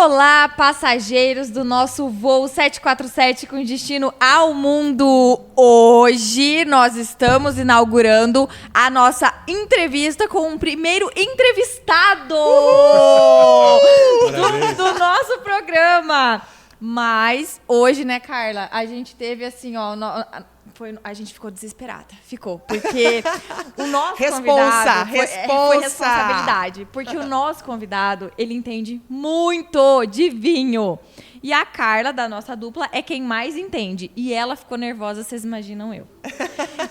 Olá, passageiros do nosso voo 747 com destino ao mundo. Hoje nós estamos inaugurando a nossa entrevista com um primeiro entrevistado do nosso programa. Mas hoje, né, Carla, a gente teve assim, ó... a gente ficou desesperada. Ficou. Porque o nosso convidado... Foi responsabilidade. Porque o nosso convidado, ele entende muito de vinho. E a Carla, da nossa dupla, é quem mais entende. E ela ficou nervosa, vocês imaginam eu.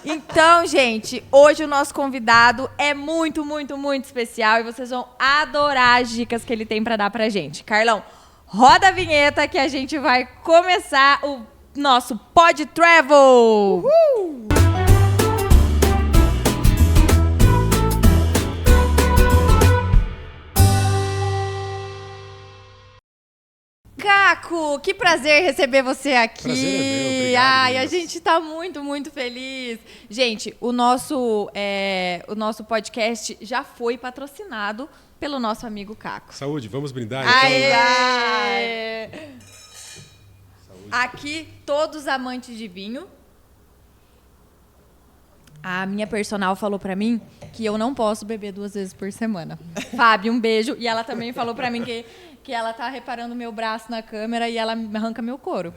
Então, gente, hoje o nosso convidado é muito, muito, muito especial. E vocês vão adorar as dicas que ele tem pra dar pra gente. Carlão, roda a vinheta que a gente vai começar o nosso Pod Travel! Uhul! Caco, que prazer receber você aqui. Prazer é meu, obrigado, Ai, a gente tá muito, muito feliz. Gente, o nosso podcast já foi patrocinado pelo nosso amigo Caco. Saúde, vamos brindar Aê! então, né? Aqui, todos amantes de vinho. A minha personal falou pra mim que eu não posso beber 2 vezes por semana. Fábio, um beijo. E ela também falou pra mim que ela tá reparando meu braço na câmera e ela arranca meu couro.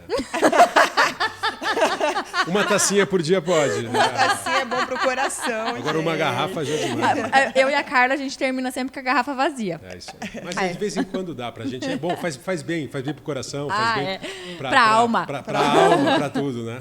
Uma tacinha por dia pode. Uma tacinha é bom pro coração. Agora uma garrafa já é demais. Eu e a Carla, a gente termina sempre com a garrafa vazia. É isso aí. Mas de vez em quando dá pra gente. É bom, faz bem pro coração, faz bem pra alma. Pra alma, pra tudo, né?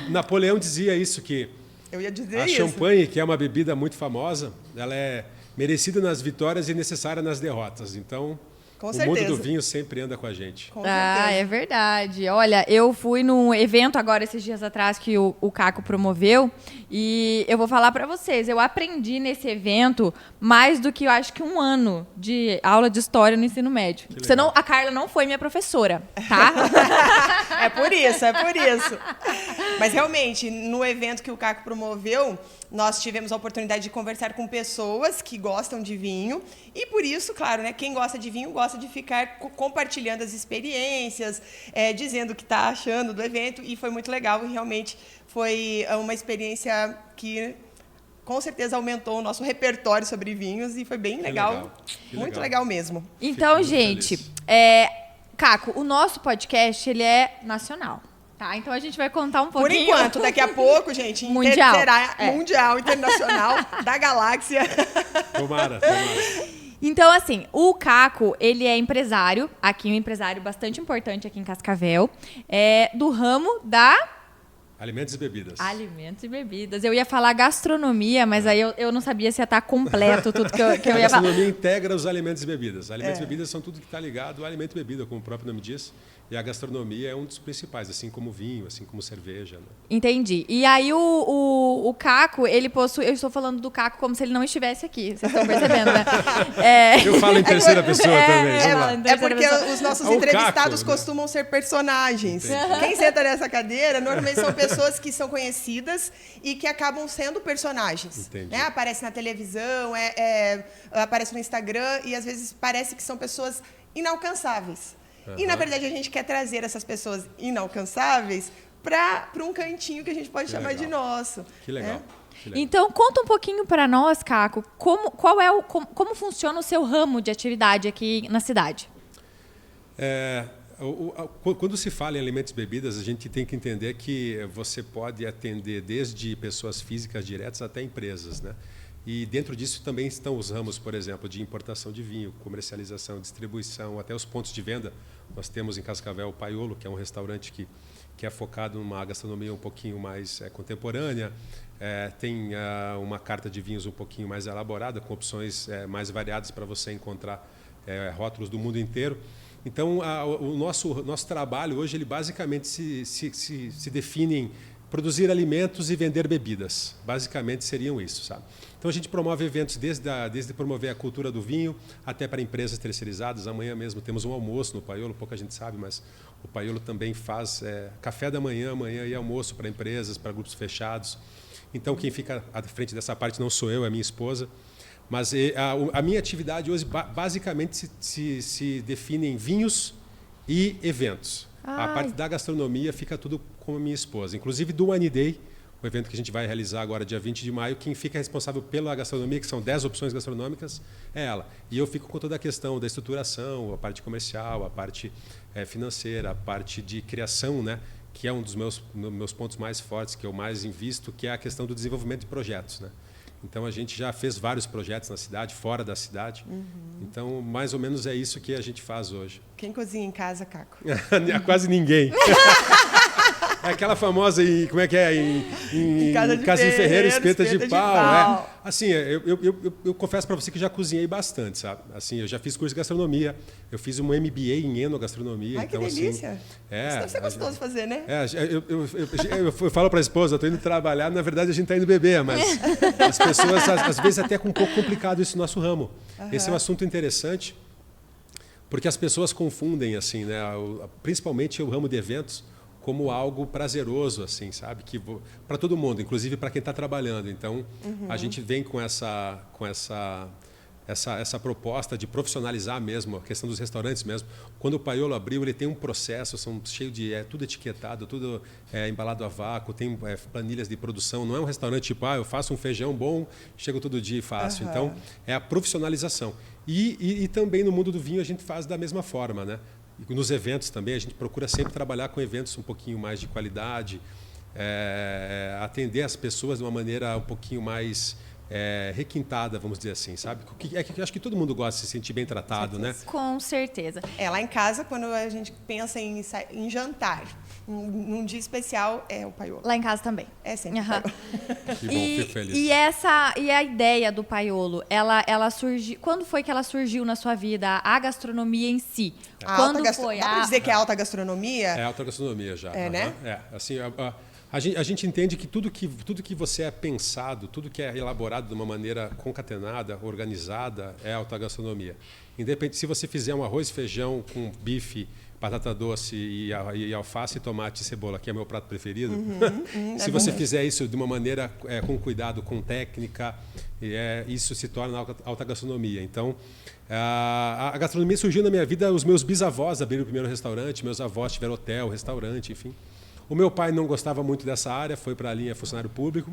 Napoleão dizia isso, que eu ia dizer a champanhe, que é uma bebida muito famosa, ela é merecida nas vitórias e necessária nas derrotas. Então, com o certeza. mundo do vinho sempre anda com a gente. Com certeza. É verdade. Olha, eu fui num evento agora esses dias atrás que o Caco promoveu e eu vou falar pra vocês, eu aprendi nesse evento mais do que eu acho que 1 ano de aula de história no ensino médio. Senão a Carla não foi minha professora, tá? É por isso. Mas realmente, no evento que o Caco promoveu, nós tivemos a oportunidade de conversar com pessoas que gostam de vinho e por isso, claro, né, quem gosta de vinho gosta de ficar compartilhando as experiências, dizendo o que está achando do evento e foi muito legal e realmente foi uma experiência que com certeza aumentou o nosso repertório sobre vinhos e foi bem legal. Muito legal mesmo. Então, gente, Caco, o nosso podcast ele é nacional. Tá, então a gente vai contar um pouquinho. Por enquanto, daqui a pouco, gente, mundial. será mundial, internacional, da galáxia. Tomara. Então, assim, o Caco, ele é empresário, aqui um empresário bastante importante aqui em Cascavel, do ramo da... Alimentos e bebidas. Alimentos e bebidas. Eu ia falar gastronomia, mas aí eu não sabia se ia estar completo tudo que eu ia falar. A gastronomia integra os alimentos e bebidas. Alimentos e bebidas são tudo que está ligado ao alimento e bebida, como o próprio nome diz. E a gastronomia é um dos principais, assim como vinho, assim como cerveja. Né? Entendi. E aí o Caco, ele possui... Eu estou falando do Caco como se ele não estivesse aqui. Vocês estão percebendo, né? Eu falo em terceira pessoa também. É porque os nossos entrevistados costumam ser personagens. Entendi. Quem senta nessa cadeira, normalmente são pessoas que são conhecidas e que acabam sendo personagens. Né? Aparece na televisão, aparece no Instagram e às vezes parece que são pessoas inalcançáveis. Uhum. E, na verdade, a gente quer trazer essas pessoas inalcançáveis para um cantinho que a gente pode chamar de nosso. Que legal. Então, conta um pouquinho para nós, Caco, como funciona o seu ramo de atividade aqui na cidade? Quando se fala em alimentos e bebidas, a gente tem que entender que você pode atender desde pessoas físicas diretas até empresas, né? E dentro disso também estão os ramos, por exemplo, de importação de vinho, comercialização, distribuição, até os pontos de venda. Nós temos em Cascavel o Paiolo, que é um restaurante que é focado numa gastronomia um pouquinho mais contemporânea. Tem uma carta de vinhos um pouquinho mais elaborada, com opções mais variadas para você encontrar rótulos do mundo inteiro. Então, o nosso trabalho hoje, ele basicamente se define em produzir alimentos e vender bebidas. Basicamente seriam isso, sabe? Então a gente promove eventos desde promover a cultura do vinho até para empresas terceirizadas. Amanhã mesmo temos um almoço no Paiolo, pouca gente sabe, mas o Paiolo também faz café da manhã e almoço para empresas, para grupos fechados. Então quem fica à frente dessa parte não sou eu, é minha esposa. Mas a minha atividade hoje basicamente se define em vinhos e eventos. A parte da gastronomia fica tudo com a minha esposa. Inclusive do Wine Day, o evento que a gente vai realizar agora, dia 20 de maio, quem fica responsável pela gastronomia, que são 10 opções gastronômicas, é ela. E eu fico com toda a questão da estruturação, a parte comercial, a parte financeira, a parte de criação, né? Que é um dos meus pontos mais fortes, que eu mais invisto, que é a questão do desenvolvimento de projetos, né? Então, a gente já fez vários projetos na cidade, fora da cidade. Então, mais ou menos é isso que a gente faz hoje. Quem cozinha em casa, Caco? Quase ninguém. É aquela famosa, como é que é? Em casa de ferreiro, espeta de pau. Assim, eu confesso para você que já cozinhei bastante, sabe? Assim, eu já fiz curso de gastronomia, eu fiz um MBA em enogastronomia. Ai, então, que delícia. Assim, isso deve ser gostoso fazer, né? Eu falo para a esposa, estou indo trabalhar, na verdade a gente está indo beber, mas as pessoas, às vezes, até com um pouco complicado isso no nosso ramo. Esse é um assunto interessante, porque as pessoas confundem, assim, né? Principalmente o ramo de eventos, como algo prazeroso, assim, sabe? Que para todo mundo, inclusive para quem está trabalhando. Então, a gente vem com essa proposta de profissionalizar mesmo a questão dos restaurantes mesmo. Quando o Paiolo abriu, ele tem um processo, são cheio de tudo etiquetado, tudo embalado a vácuo, tem planilhas de produção. Não é um restaurante tipo, eu faço um feijão bom, chego todo dia e faço. Então, é a profissionalização. E também no mundo do vinho a gente faz da mesma forma, né? E nos eventos também, a gente procura sempre trabalhar com eventos um pouquinho mais de qualidade, atender as pessoas de uma maneira um pouquinho mais requintada, vamos dizer assim, sabe? Acho que todo mundo gosta de se sentir bem tratado, né? Com certeza. Lá em casa, quando a gente pensa em jantar, num dia especial, é o Paiolo. Lá em casa também. É sempre o Paiolo. Que bom, fico feliz. E a ideia do Paiolo, ela surgiu... Quando foi que ela surgiu na sua vida, a gastronomia em si? Quando foi? Dá para dizer que é alta gastronomia? É alta gastronomia já. Né? Assim, a gente entende que tudo que você é pensado, tudo que é elaborado de uma maneira concatenada, organizada, é alta gastronomia. Independente se você fizer um arroz e feijão com bife, batata doce e alface, tomate e cebola, que é meu prato preferido. Se você fizer isso de uma maneira com cuidado, com técnica, isso se torna alta gastronomia. Então, a gastronomia surgiu na minha vida, os meus bisavós abriram o primeiro restaurante, meus avós tiveram hotel, restaurante, enfim. O meu pai não gostava muito dessa área, foi para a linha funcionário público.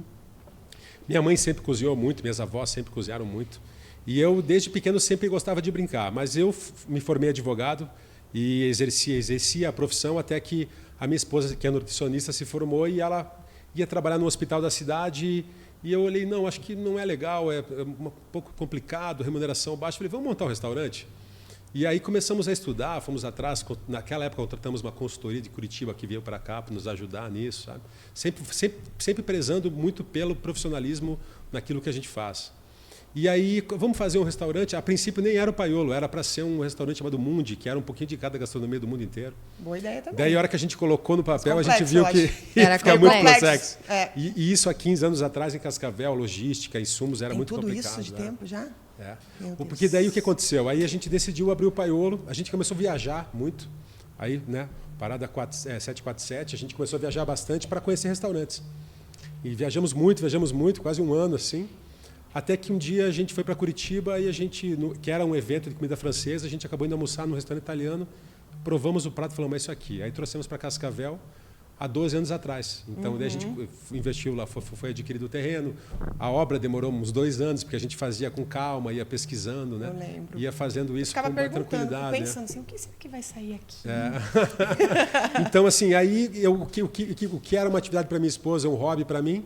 Minha mãe sempre cozinhou muito, minhas avós sempre cozinharam muito. E eu, desde pequeno, sempre gostava de brincar. Mas eu me formei advogado e exercia a profissão até que a minha esposa, que é nutricionista, se formou e ela ia trabalhar no hospital da cidade. E eu olhei, não, acho que não é legal, é um pouco complicado, remuneração baixa. Falei, vamos montar um restaurante? E aí começamos a estudar, fomos atrás. Naquela época, contratamos uma consultoria de Curitiba que veio para cá para nos ajudar nisso, sabe? Sempre prezando muito pelo profissionalismo naquilo que a gente faz. E aí, vamos fazer um restaurante. A princípio, nem era o Paiolo, era para ser um restaurante chamado Mundi, que era um pouquinho de cada gastronomia do mundo inteiro. Boa ideia também. Daí, a hora que a gente colocou no papel, a gente viu que ia ficar muito complexo. E isso há 15 anos atrás, em Cascavel, logística, insumos, era muito complicado. Tudo isso de tempo já? Porque daí o que aconteceu? Aí a gente decidiu abrir o Paiolo, a gente começou a viajar muito. Aí, né, parada 747, a gente começou a viajar bastante para conhecer restaurantes. E viajamos muito, quase um ano assim. Até que um dia a gente foi para Curitiba e a gente, que era um evento de comida francesa, a gente acabou indo almoçar num restaurante italiano, provamos o prato e falamos, é isso aqui. Aí trouxemos para Cascavel há 12 anos atrás. Então, daí a gente investiu lá, foi adquirido o terreno. A obra demorou uns 2 anos, porque a gente fazia com calma, ia pesquisando, né? Eu lembro. Ia fazendo isso com tranquilidade. Pensando assim, o que será que vai sair aqui? Então, assim, aí o que era uma atividade para minha esposa, um hobby para mim,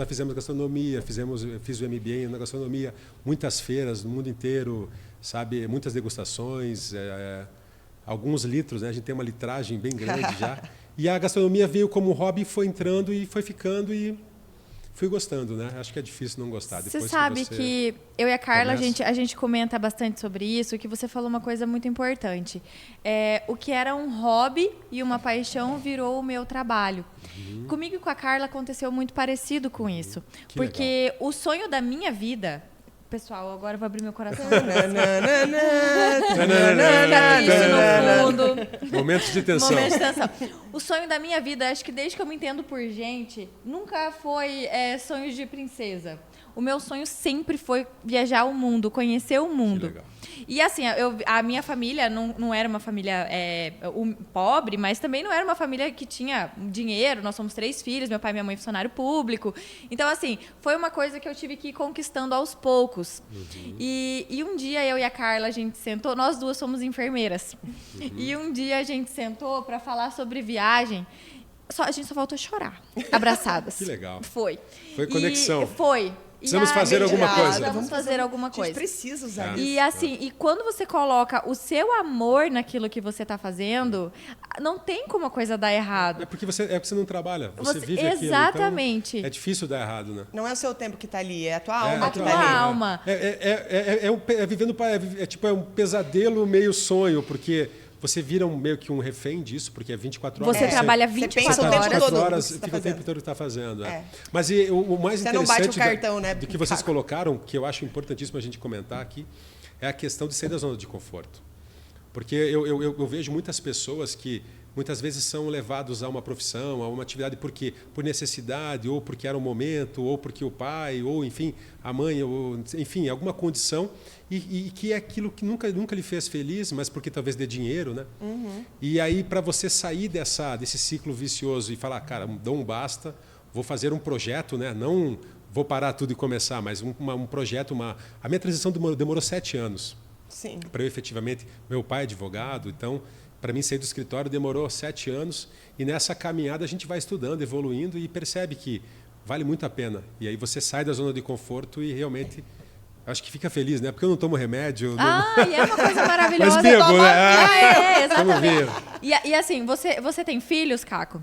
fizemos gastronomia, fiz o MBA na gastronomia, muitas feiras no mundo inteiro, sabe? Muitas degustações, alguns litros, né? A gente tem uma litragem bem grande já. E a gastronomia veio como hobby, foi entrando e foi ficando e fui gostando, né? Acho que é difícil não gostar. Você sabe que eu e a Carla, a gente comenta bastante sobre isso, que você falou uma coisa muito importante. O que era um hobby e uma paixão virou o meu trabalho. Comigo e com a Carla aconteceu muito parecido com isso. Porque legal. O sonho da minha vida... Pessoal, agora eu vou abrir meu coração. no fundo. Momentos de tensão. O sonho da minha vida, acho que desde que eu me entendo por gente, nunca foi sonhos de princesa. o meu sonho sempre foi viajar o mundo, conhecer o mundo. Que legal. E assim, a minha família não era uma família pobre, mas também não era uma família que tinha dinheiro. Nós somos 3 filhos, meu pai e minha mãe funcionário público. Então, assim, foi uma coisa que eu tive que ir conquistando aos poucos. Uhum. E um dia eu e a Carla, a gente sentou, nós duas somos enfermeiras. Uhum. E um dia a gente sentou para falar sobre viagem. A gente só voltou a chorar, abraçadas. Que legal. Foi conexão. Foi. Precisamos fazer alguma coisa. Vamos fazer alguma coisa. A gente precisa usar isso. E assim, e quando você coloca o seu amor naquilo que você está fazendo, não tem como a coisa dar errado. É porque você não trabalha, você vive aquilo. Exatamente. Então é difícil dar errado, né? Não é o seu tempo que está ali, é a tua alma que a está tua ali. alma. É um pesadelo meio sonho, porque você vira meio que um refém disso, porque é 24 horas. Você trabalha 24 horas, fica o tempo todo que está fazendo. Mas o mais você interessante não bate o cartão, né, do que vocês colocaram, que eu acho importantíssimo a gente comentar aqui, é a questão de sair da zona de conforto. Porque eu vejo muitas pessoas que muitas vezes são levados a uma profissão, a uma atividade por necessidade, ou porque era o momento, ou porque o pai, ou enfim, a mãe, ou enfim, alguma condição, e que é aquilo que nunca lhe fez feliz, mas porque talvez dê dinheiro, né? Uhum. E aí, para você sair desse ciclo vicioso e falar, cara, dou um basta, vou fazer um projeto, né? Não vou parar tudo e começar, mas um projeto, a minha transição demorou 7 anos. Sim. Para eu efetivamente, meu pai é advogado, então para mim sair do escritório demorou 7 anos, e nessa caminhada a gente vai estudando, evoluindo e percebe que vale muito a pena. E aí você sai da zona de conforto e realmente acho que fica feliz, né? Porque eu não tomo remédio. E é uma coisa maravilhosa. Mas bebo, né? Exatamente. E assim, você tem filhos, Caco?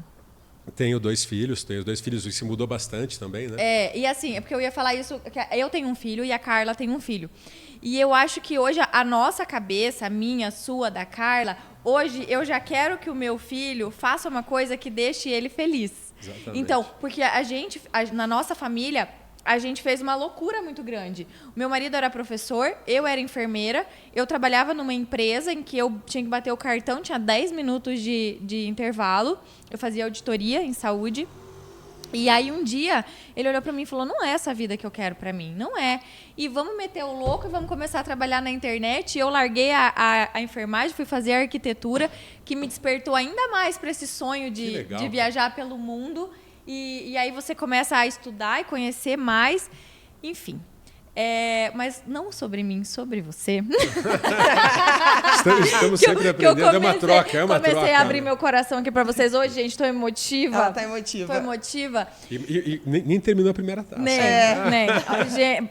Tenho 2 filhos, isso mudou bastante também, né? E assim, é porque eu ia falar isso, que eu tenho um filho e a Carla tem um filho. E eu acho que hoje a nossa cabeça, a minha, a sua, da Carla, hoje eu já quero que o meu filho faça uma coisa que deixe ele feliz. Exatamente. Então, porque na nossa família, a gente fez uma loucura muito grande. O meu marido era professor, eu era enfermeira, eu trabalhava numa empresa em que eu tinha que bater o cartão, tinha 10 minutos de intervalo, eu fazia auditoria em saúde. E aí um dia ele olhou para mim e falou, não é essa vida que eu quero para mim, não é. E vamos meter o louco e vamos começar a trabalhar na internet. E eu larguei a enfermagem, fui fazer a arquitetura, que me despertou ainda mais para esse sonho de viajar pelo mundo. E aí você começa a estudar e conhecer mais, enfim. Mas não sobre mim, sobre você. Estamos sempre aprendendo, é uma troca. Comecei a abrir meu coração aqui para vocês hoje, gente, estou emotiva. Ela está emotiva. Estou emotiva. E nem terminou a primeira taça. Nem.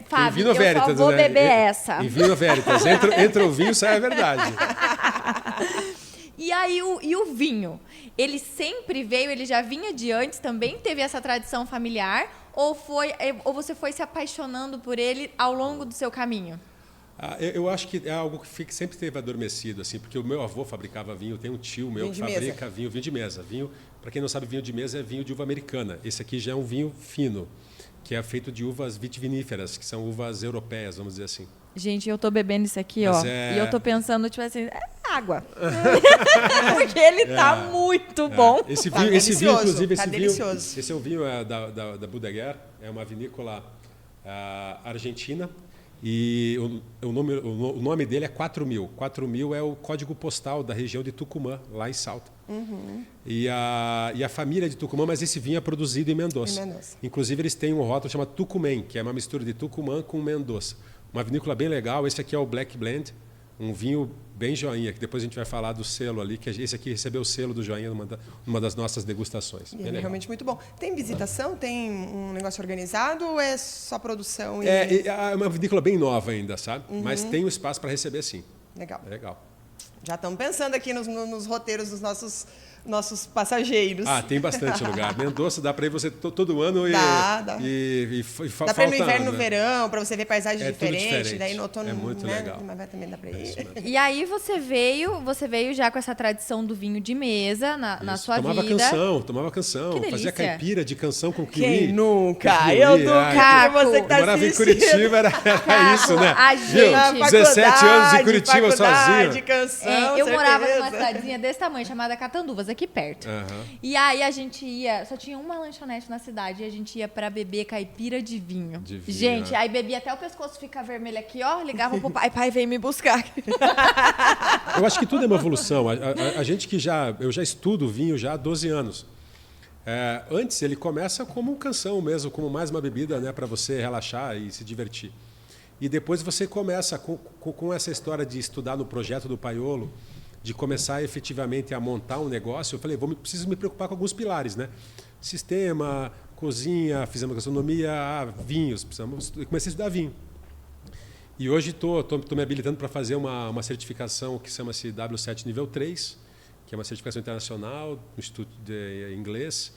Fábio, eu Veritas, só vou beber essa. Em Vino Veritas, entra o vinho, sai a verdade. E aí, o vinho? Ele sempre veio, ele já vinha de antes, também teve essa tradição familiar? Ou você foi se apaixonando por ele ao longo do seu caminho? Eu acho que é algo que sempre esteve adormecido, assim, porque o meu avô fabricava vinho, tem um tio meu que fabrica vinho de mesa. Vinho, para quem não sabe, vinho de mesa é vinho de uva americana. Esse aqui já é um vinho fino, que é feito de uvas vitiviníferas, que são uvas europeias, vamos dizer assim. Gente, eu tô bebendo isso aqui, e eu tô pensando, tipo assim, é água. Porque ele tá muito bom. Esse vinho, inclusive, esse é um vinho da Budeguer, é uma vinícola argentina, e o nome dele é 4000. 4000 é o código postal da região de Tucumã, lá em Salta. Uhum. E a família de Tucumã, mas esse vinho é produzido em Mendoza. Inclusive, eles têm um rótulo chamado Tucumã, que é uma mistura de Tucumã com Mendoza. Uma vinícola bem legal. Esse aqui é o Black Blend, um vinho bem joinha, que depois a gente vai falar do selo ali, que esse aqui recebeu o selo do joinha numa das nossas degustações. E é realmente muito bom. Tem visitação? Tem um negócio organizado ou é só produção? É uma vinícola bem nova ainda, sabe? Uhum. Mas tem um espaço para receber, sim. Legal. É legal. Já estamos pensando aqui nos roteiros dos nossos passageiros. Tem bastante lugar. Mendoza dá para ir você todo ano e dá dá para ir no inverno, no verão, para você ver paisagens diferentes. Daí no outono, é muito legal. Também dá para ir. E aí você veio já com essa tradição do vinho de mesa na sua tomava vida. Tomava canção, fazia caipira de canção com kiwi. Quem nunca? Eu nunca. Você que tá morava em Curitiba, era isso, né? A gente, 17 anos em Curitiba sozinho. De canção, eu morava numa cidadezinha desse tamanho, chamada Catanduva. famoso aqui perto. E aí a gente ia, só tinha uma lanchonete na cidade, e a gente ia pra beber caipira de vinho. Gente, aí bebia até o pescoço ficar vermelho aqui, ó, ligava pro pai veio me buscar. Eu acho que tudo é uma evolução. A gente eu já estudo vinho já há 12 anos. Antes ele começa como canção mesmo, como mais uma bebida, né, para você relaxar e se divertir. E depois você começa com essa história de estudar no projeto do Paiolo, de começar efetivamente a montar um negócio. Eu falei, preciso me preocupar com alguns pilares, né? Sistema, cozinha, fizemos gastronomia, vinhos. Eu comecei a estudar vinho. E hoje estou me habilitando para fazer uma certificação que chama-se W7 Nível 3, que é uma certificação internacional no Instituto de Inglês.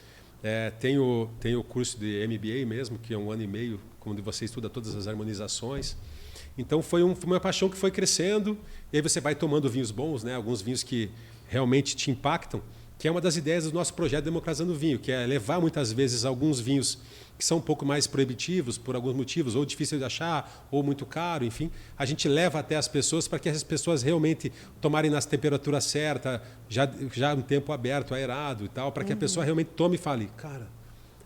Tenho o curso de MBA mesmo, que é 1 ano e meio, onde você estuda todas as harmonizações. Então foi uma paixão que foi crescendo, e aí você vai tomando vinhos bons, né? Alguns vinhos que realmente te impactam, que é uma das ideias do nosso projeto Democratizando o Vinho, que é levar muitas vezes alguns vinhos que são um pouco mais proibitivos por alguns motivos, ou difícil de achar, ou muito caro, enfim. A gente leva até as pessoas para que as pessoas realmente tomarem nas temperaturas certas, já um tempo aberto, aerado e tal, para que a pessoa realmente tome e fale, cara,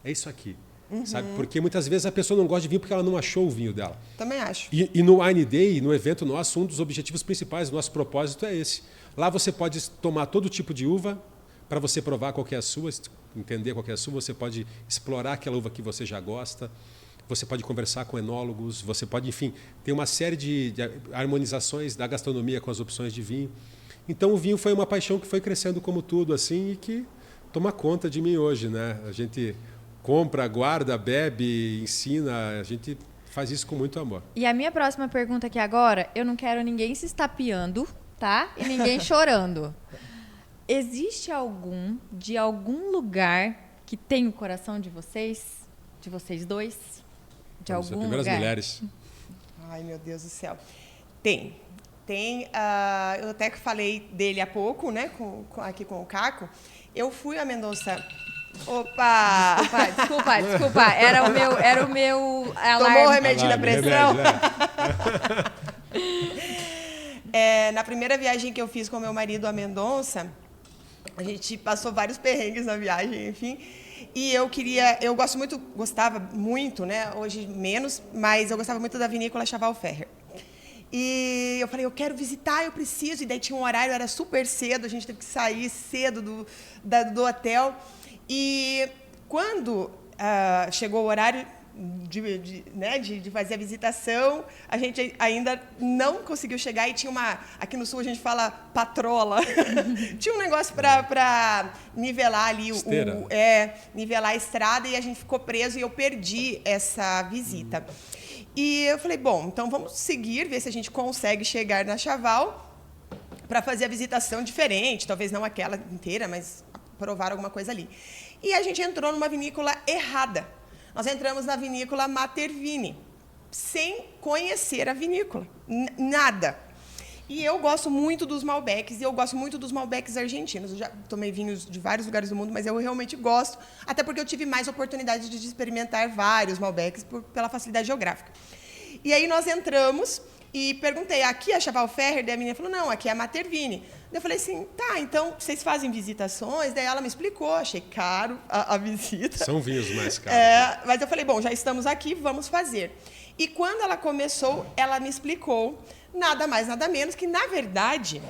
é isso aqui. Sabe? Porque muitas vezes a pessoa não gosta de vinho porque ela não achou o vinho dela. Também acho. E no Wine Day, no evento nosso, um dos objetivos principais do nosso propósito é esse. Lá você pode tomar todo tipo de uva para você provar qual que é a sua, entender qual que é a sua, você pode explorar aquela uva que você já gosta, você pode conversar com enólogos, você pode, enfim, ter uma série de harmonizações da gastronomia com as opções de vinho. Então o vinho foi uma paixão que foi crescendo como tudo assim e que toma conta de mim hoje, né? A gente compra, guarda, bebe, ensina, a gente faz isso com muito amor. E a minha próxima pergunta aqui agora, eu não quero ninguém se estapeando, tá? E ninguém chorando. Existe de algum lugar que tem o coração de vocês dois? De Vamos algum primeiras lugar? mulheres. Ai, meu Deus do céu. Tem. Eu até que falei dele há pouco, né? Aqui com o Caco. Eu fui a Mendonça. Opa! Desculpa. Era o meu alarme. Tomou o remédio da pressão? Remédio, na primeira viagem que eu fiz com meu marido a Mendonça, a gente passou vários perrengues na viagem, enfim. E gostava muito, né? Hoje menos, mas eu gostava muito da vinícola Chaval Ferrer. E eu falei, eu quero visitar, eu preciso. E daí tinha um horário, era super cedo, a gente teve que sair cedo do hotel. E quando chegou o horário de fazer a visitação, a gente ainda não conseguiu chegar e tinha aqui no sul a gente fala patrola, tinha um negócio para nivelar ali, nivelar a estrada, e a gente ficou preso e eu perdi essa visita. E eu falei, bom, então vamos seguir, ver se a gente consegue chegar na Chaval para fazer a visitação diferente, talvez não aquela inteira, mas provar alguma coisa ali. E a gente entrou numa vinícola errada. Nós entramos na vinícola Matervini, sem conhecer a vinícola, nada. E eu gosto muito dos Malbecs, e eu gosto muito dos Malbecs argentinos. Eu já tomei vinhos de vários lugares do mundo, mas eu realmente gosto, até porque eu tive mais oportunidade de experimentar vários Malbecs pela facilidade geográfica. E aí nós entramos e perguntei, aqui é a Chaval Ferrer? Daí a menina falou, não, aqui é a Matervini. Eu falei assim, tá, então vocês fazem visitações? Daí ela me explicou, achei caro a visita. São vinhos mais caros. Mas eu falei, bom, já estamos aqui, vamos fazer. E quando ela começou, ela me explicou, nada mais, nada menos, que, na verdade,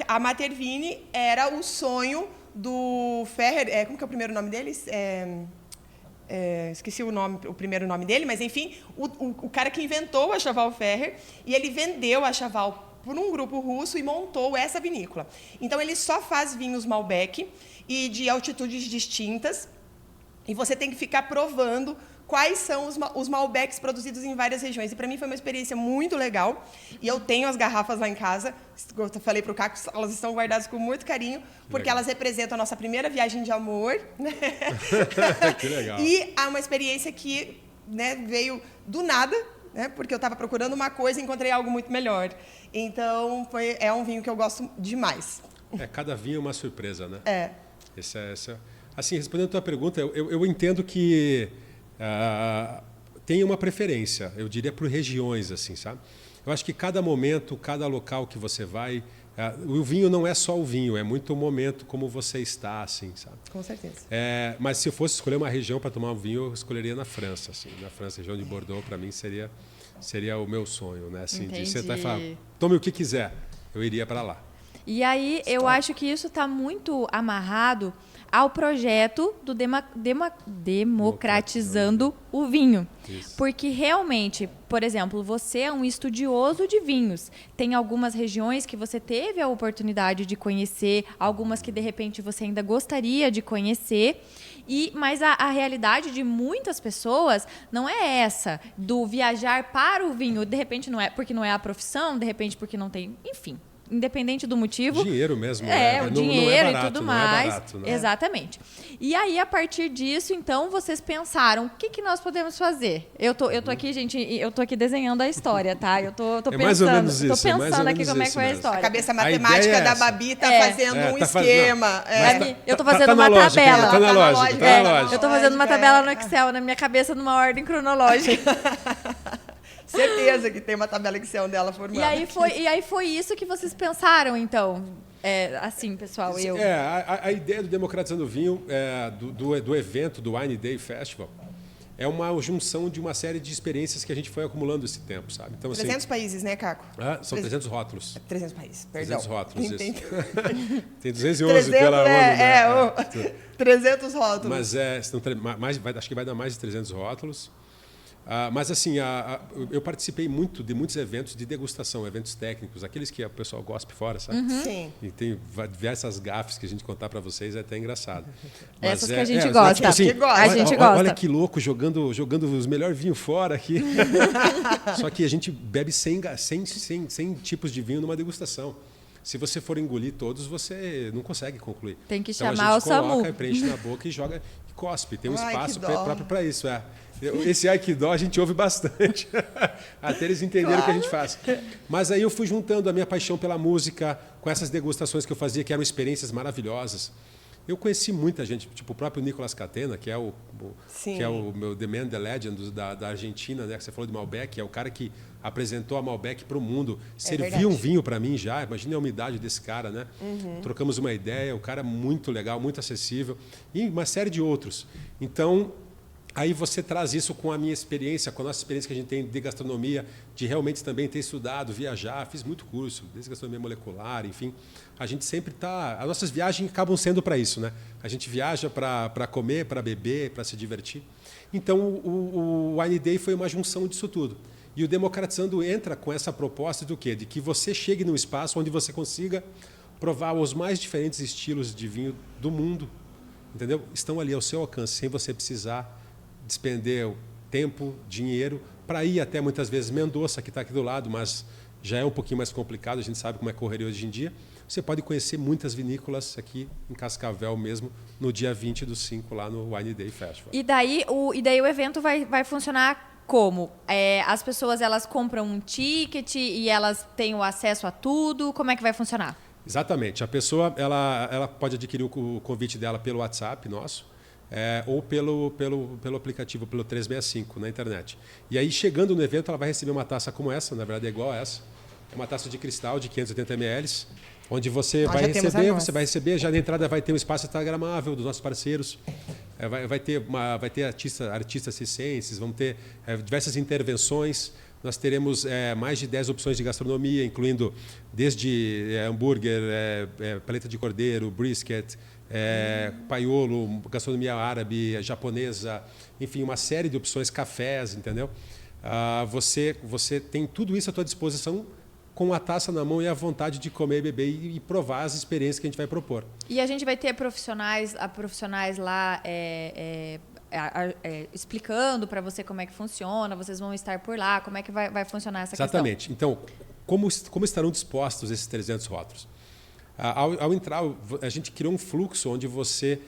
a Matervini era o sonho do Ferrer. Como que é o primeiro nome deles? Esqueci o primeiro nome dele, mas, enfim, o cara que inventou a Chaval Ferrer, e ele vendeu a Chaval por um grupo russo e montou essa vinícola. Então, ele só faz vinhos Malbec e de altitudes distintas, e você tem que ficar provando quais são os Malbecs produzidos em várias regiões. E para mim foi uma experiência muito legal. E eu tenho as garrafas lá em casa. Eu falei para o Caco, elas estão guardadas com muito carinho, porque elas representam a nossa primeira viagem de amor. Que legal. E há uma experiência que, né, veio do nada, né, porque eu estava procurando uma coisa e encontrei algo muito melhor. Então, é um vinho que eu gosto demais. Cada vinho é uma surpresa, né? Essa Assim, respondendo a tua pergunta, eu entendo que tem uma preferência, eu diria, por regiões, assim, sabe? Eu acho que cada momento, cada local que você vai, o vinho não é só o vinho, é muito o momento como você está, assim, sabe? Com certeza. Mas se eu fosse escolher uma região para tomar um vinho, eu escolheria na França, assim. Na França, a região de Bordeaux, para mim seria o meu sonho, né? Assim, de sentar e falar, tome o que quiser, eu iria para lá. E aí, eu acho que isso está muito amarrado ao projeto do Democratizando o Vinho. Isso. Porque realmente, por exemplo, você é um estudioso de vinhos. Tem algumas regiões que você teve a oportunidade de conhecer, algumas que de repente você ainda gostaria de conhecer. Mas a realidade de muitas pessoas não é essa, do viajar para o vinho. De repente não é porque não é a profissão, de repente porque não tem, enfim. Independente do motivo. Dinheiro mesmo. O dinheiro não é barato, e tudo não mais. É barato, né? Exatamente. E aí, a partir disso, então, vocês pensaram, o que nós podemos fazer? Eu tô aqui, gente, eu tô aqui desenhando a história, tá? Eu tô pensando. Mais ou menos isso. Tô pensando aqui como é que foi a história. A cabeça matemática da Babi tá fazendo um esquema. Eu tô fazendo uma tabela. Tá na lógica. Eu tô fazendo uma tabela no Excel, na minha cabeça, numa ordem cronológica. Certeza que tem uma tabela Excel dela formada. E aí foi isso que vocês pensaram, então? Assim, pessoal, a ideia do Democratizando o Vinho, do evento, do Wine Day Festival, é uma junção de uma série de experiências que a gente foi acumulando esse tempo, sabe? Então, 300 assim, países, né, Caco? São 300 rótulos. 300 países, perdão. 300 rótulos, isso. Tem 211 pela ONU, né? 300 rótulos. Mas acho que vai dar mais de 300 rótulos. Mas assim, eu participei muito de muitos eventos de degustação, eventos técnicos, aqueles que o pessoal gospe fora, sabe? Uhum. Sim. E tem diversas gafes que a gente contar para vocês, é até engraçado. Essas que a gente gosta. Tipo assim, a gente gosta. Olha que louco, jogando os melhores vinhos fora aqui. Só que a gente bebe 100 tipos de vinho numa degustação. Se você for engolir todos, você não consegue concluir. Tem que então, chamar o SAMU. A gente coloca, preenche na boca e joga e cospe. Tem um espaço próprio para isso. Esse Aikido a gente ouve bastante, até eles entenderam o que a gente faz. Mas aí eu fui juntando a minha paixão pela música com essas degustações que eu fazia, que eram experiências maravilhosas. Eu conheci muita gente, tipo o próprio Nicolas Catena, que é o meu The Man, The Legend da Argentina, né? Que você falou de Malbec, é o cara que apresentou a Malbec para o mundo. Serviu um vinho para mim já, imagina a umidade desse cara, né? Uhum. Trocamos uma ideia, o cara muito legal, muito acessível, e uma série de outros. Então, aí você traz isso com a minha experiência, com a nossa experiência que a gente tem de gastronomia, de realmente também ter estudado, viajar, fiz muito curso, desde gastronomia molecular, enfim. A gente sempre está... As nossas viagens acabam sendo para isso, né? A gente viaja para comer, para beber, para se divertir. Então, o Wine Day foi uma junção disso tudo. E o Democratizando entra com essa proposta do quê? De que você chegue num espaço onde você consiga provar os mais diferentes estilos de vinho do mundo, entendeu? Estão ali ao seu alcance, sem você precisar despender tempo, dinheiro, para ir até muitas vezes Mendoza, que está aqui do lado, mas já é um pouquinho mais complicado, a gente sabe como é correria hoje em dia. Você pode conhecer muitas vinícolas aqui em Cascavel mesmo, no dia 20/5, lá no Wine Day Festival. E daí o evento vai funcionar como? As pessoas elas compram um ticket e elas têm o acesso a tudo? Como é que vai funcionar? Exatamente. A pessoa ela pode adquirir o convite dela pelo WhatsApp nosso, ou pelo aplicativo, pelo 365 na internet. E aí, chegando no evento, ela vai receber uma taça como essa, na verdade é igual a essa. É uma taça de cristal de 580 ml, onde você vai receber, já na entrada vai ter um espaço instagramável dos nossos parceiros. Vai ter artistas circenses, vão ter diversas intervenções. Nós teremos mais de 10 opções de gastronomia, incluindo desde hambúrguer, paleta de cordeiro, brisket, paiolo, gastronomia árabe, japonesa, enfim, uma série de opções, cafés, entendeu? Você tem tudo isso à tua disposição com a taça na mão e a vontade de comer e beber e provar as experiências que a gente vai propor. E a gente vai ter profissionais lá explicando para você como é que funciona, vocês vão estar por lá, como é que vai funcionar essa Exatamente. questão? Então, como estarão dispostos esses 300 rótulos? Ao entrar, a gente criou um fluxo onde você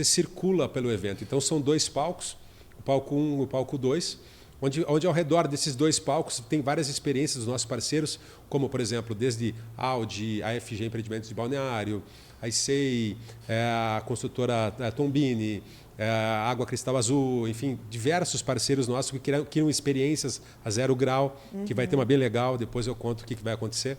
circula pelo evento. Então, são 2 palcos, o palco 1 e o palco 2, onde ao redor desses 2 palcos tem várias experiências dos nossos parceiros, como, por exemplo, desde Audi, a FG Empreendimentos de Balneário, a ICEI, a construtora Tombini, a Água Cristal Azul, enfim, diversos parceiros nossos que criam experiências a 0 grau, que vai ter uma bem legal, depois eu conto o que vai acontecer.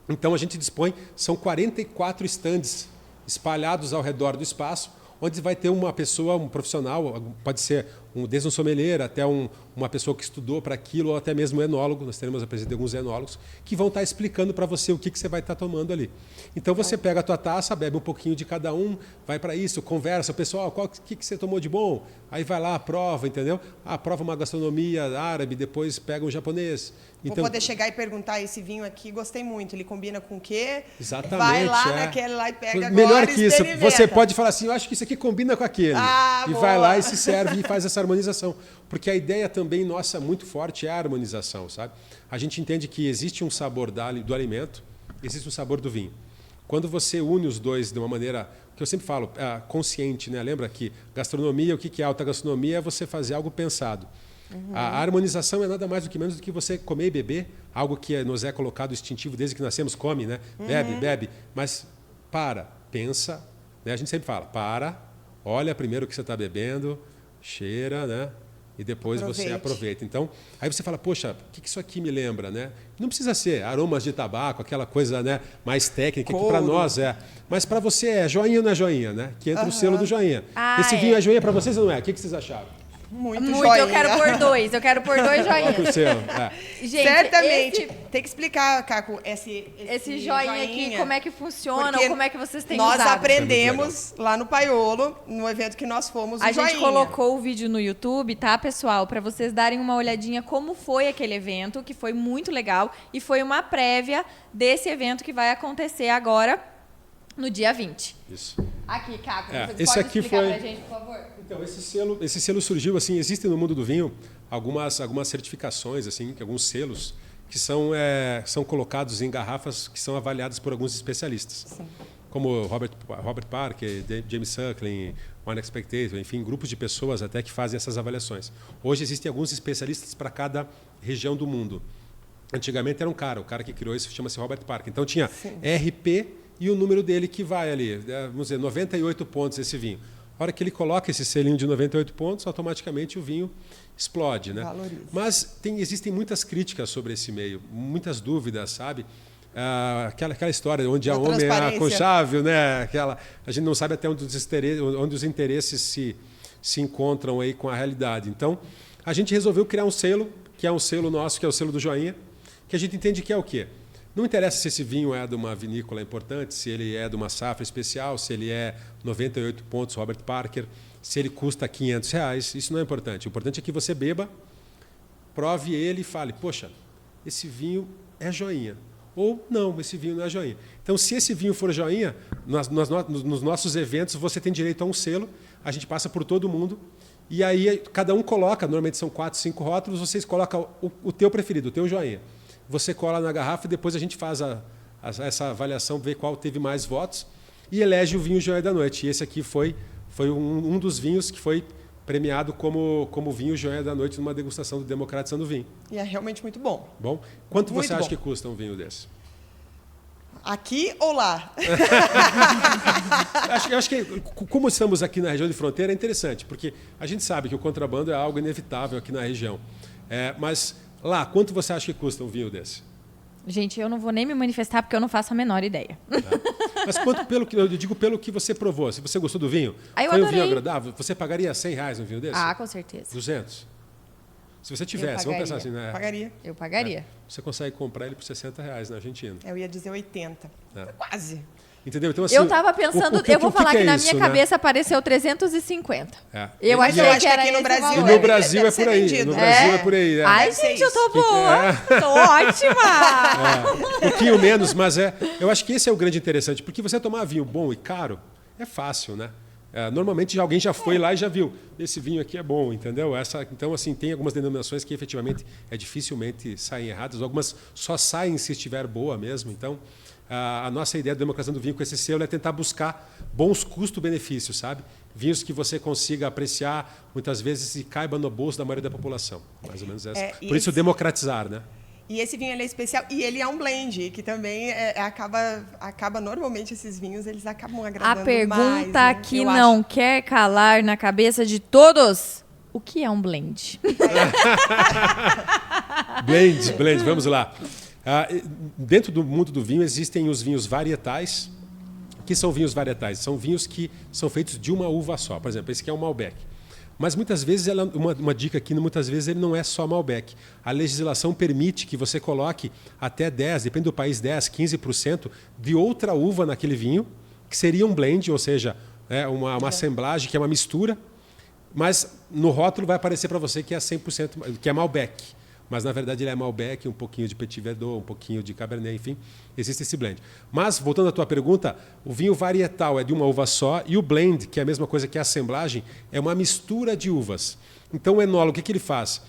Então, a gente dispõe, são 44 estandes espalhados ao redor do espaço, onde vai ter uma pessoa, um profissional, pode ser desde um sommelier até uma pessoa que estudou para aquilo, ou até mesmo um enólogo, nós teremos a presença de alguns enólogos, que vão estar explicando para você o que você vai estar tomando ali. Então você pega a tua taça, bebe um pouquinho de cada um, vai para isso, conversa, pessoal, o que você tomou de bom? Aí vai lá, prova, entendeu? Prova uma gastronomia árabe, depois pega um japonês. Vou poder chegar e perguntar, esse vinho aqui, gostei muito, ele combina com o quê? Exatamente. Vai lá naquele lá e pega melhor agora que isso, você pode falar assim, eu acho que isso aqui combina com aquele. E boa. vai lá e se serve e faz essa harmonização. Porque a ideia também nossa muito forte é a harmonização, sabe? A gente entende que existe um sabor do alimento, existe um sabor do vinho. Quando você une os dois de uma maneira, que eu sempre falo, consciente, né? Lembra que gastronomia, o que é alta gastronomia? É você fazer algo pensado. A harmonização é nada mais do que menos do que você comer e beber, algo que nos é colocado instintivo desde que nascemos, come, né? Bebe, mas pensa, né? A gente sempre fala, olha primeiro o que você está bebendo, cheira, né? E depois você aproveita. Então, aí você fala, poxa, o que isso aqui me lembra, né? Não precisa ser aromas de tabaco, aquela coisa, né, mais técnica, que para nós é. Mas para você é joinha ou não é joinha, né? Que entra o selo do joinha. Esse vinho é joinha para vocês ou não é? O que vocês acharam? Muito joinha. Eu quero pôr 2. Eu quero pôr 2 joinhas. Gente, certamente. Tem que explicar, Caco, esse joinha aqui, como é que funciona, ou como é que vocês têm usado. Nós aprendemos lá no Paiolo, no evento que nós fomos, A gente colocou o vídeo no YouTube, tá, pessoal? Para vocês darem uma olhadinha como foi aquele evento, que foi muito legal. E foi uma prévia desse evento que vai acontecer agora, no dia 20. Isso. Aqui, Caco, você esse pode aqui explicar foi... pra gente, por favor? Então, esse selo surgiu, assim, existem no mundo do vinho algumas certificações, assim, alguns selos que são colocados em garrafas que são avaliadas por alguns especialistas. Sim. Como Robert Parker, James Suckling, Wine Expectator, enfim, grupos de pessoas até que fazem essas avaliações. Hoje existem alguns especialistas para cada região do mundo. Antigamente era o cara que criou isso chama-se Robert Parker. Então tinha RP e o número dele que vai ali, vamos dizer, 98 pontos esse vinho. A hora que ele coloca esse selinho de 98 pontos, automaticamente o vinho explode, né? Valoriza. Mas existem muitas críticas sobre esse meio, muitas dúvidas, sabe? Aquela história onde a homem é conchável, né? A gente não sabe até onde os interesses se encontram aí com a realidade. Então, a gente resolveu criar um selo, que é um selo nosso, que é o selo do joinha, que a gente entende que é o quê? Não interessa se esse vinho é de uma vinícola importante, se ele é de uma safra especial, se ele é 98 pontos Robert Parker, se ele custa R$500, isso não é importante. O importante é que você beba, prove ele e fale, poxa, esse vinho é joinha. Ou não, esse vinho não é joinha. Então, se esse vinho for joinha, nos nossos eventos você tem direito a um selo, a gente passa por todo mundo, e aí cada um coloca, normalmente são 4, 5 rótulos, vocês colocam o teu preferido, o teu joinha. Você cola na garrafa e depois a gente faz essa avaliação, vê qual teve mais votos e elege o vinho joia da noite. E esse aqui foi um dos vinhos que foi premiado como vinho joia da noite numa degustação do Democratizando Vinho. E é realmente muito bom. Bom? Quanto muito você acha que custa um vinho desse? Aqui ou lá? Eu acho que, como estamos aqui na região de fronteira, é interessante, porque a gente sabe que o contrabando é algo inevitável aqui na região. Mas... Lá, quanto você acha que custa um vinho desse? Gente, eu não vou nem me manifestar porque eu não faço a menor ideia. Mas quanto eu digo pelo que você provou. Se você gostou do vinho, foi um vinho agradável, você pagaria R$100 um vinho desse? Com certeza. 200? Se você tivesse, vamos pensar assim, né? Pagaria. Eu pagaria. Você consegue comprar ele por R$60 na Argentina. Eu ia dizer 80. Quase. Entendeu? Então, assim, eu estava pensando, eu vou falar que na minha cabeça apareceu 350. Eu achei que era aqui no Brasil. No Brasil é por aí. No Brasil é por aí. Ai, gente, eu tô boa. Tô ótima. Um pouquinho menos, mas eu acho que esse é o grande interessante, porque você tomar vinho bom e caro é fácil, né? Normalmente alguém já foi lá e já viu. Esse vinho aqui é bom, entendeu? Então, assim, tem algumas denominações que efetivamente dificilmente saem erradas. Algumas só saem se estiver boa mesmo. Então, A nossa ideia da democracia do vinho com esse selo é tentar buscar bons custo-benefícios, sabe? Vinhos que você consiga apreciar muitas vezes e caiba no bolso da maioria da população. Mais ou menos essa. Por isso democratizar, né? E esse vinho ele é especial e ele é um blend, que também acaba normalmente esses vinhos, eles acabam agradando mais. A pergunta né? que não quer calar na cabeça de todos: o que é um blend? Blend, vamos lá. Dentro do mundo do vinho existem os vinhos varietais. O que são vinhos varietais? São vinhos que são feitos de uma uva só. Por exemplo, esse aqui é um Malbec. Mas muitas vezes, uma dica aqui, muitas vezes ele não é só Malbec. A legislação permite que você coloque até 10%, depende do país, 10%, 15% de outra uva naquele vinho, que seria um blend, ou seja, uma assemblagem, que é uma mistura. Mas no rótulo vai aparecer para você que é 100%, que é Malbec. Mas, na verdade, ele é Malbec, um pouquinho de Petit Verdot, um pouquinho de Cabernet, enfim, existe esse blend. Mas, voltando à tua pergunta, o vinho varietal é de uma uva só e o blend, que é a mesma coisa que a assemblagem, é uma mistura de uvas. Então, o enólogo, o que ele faz?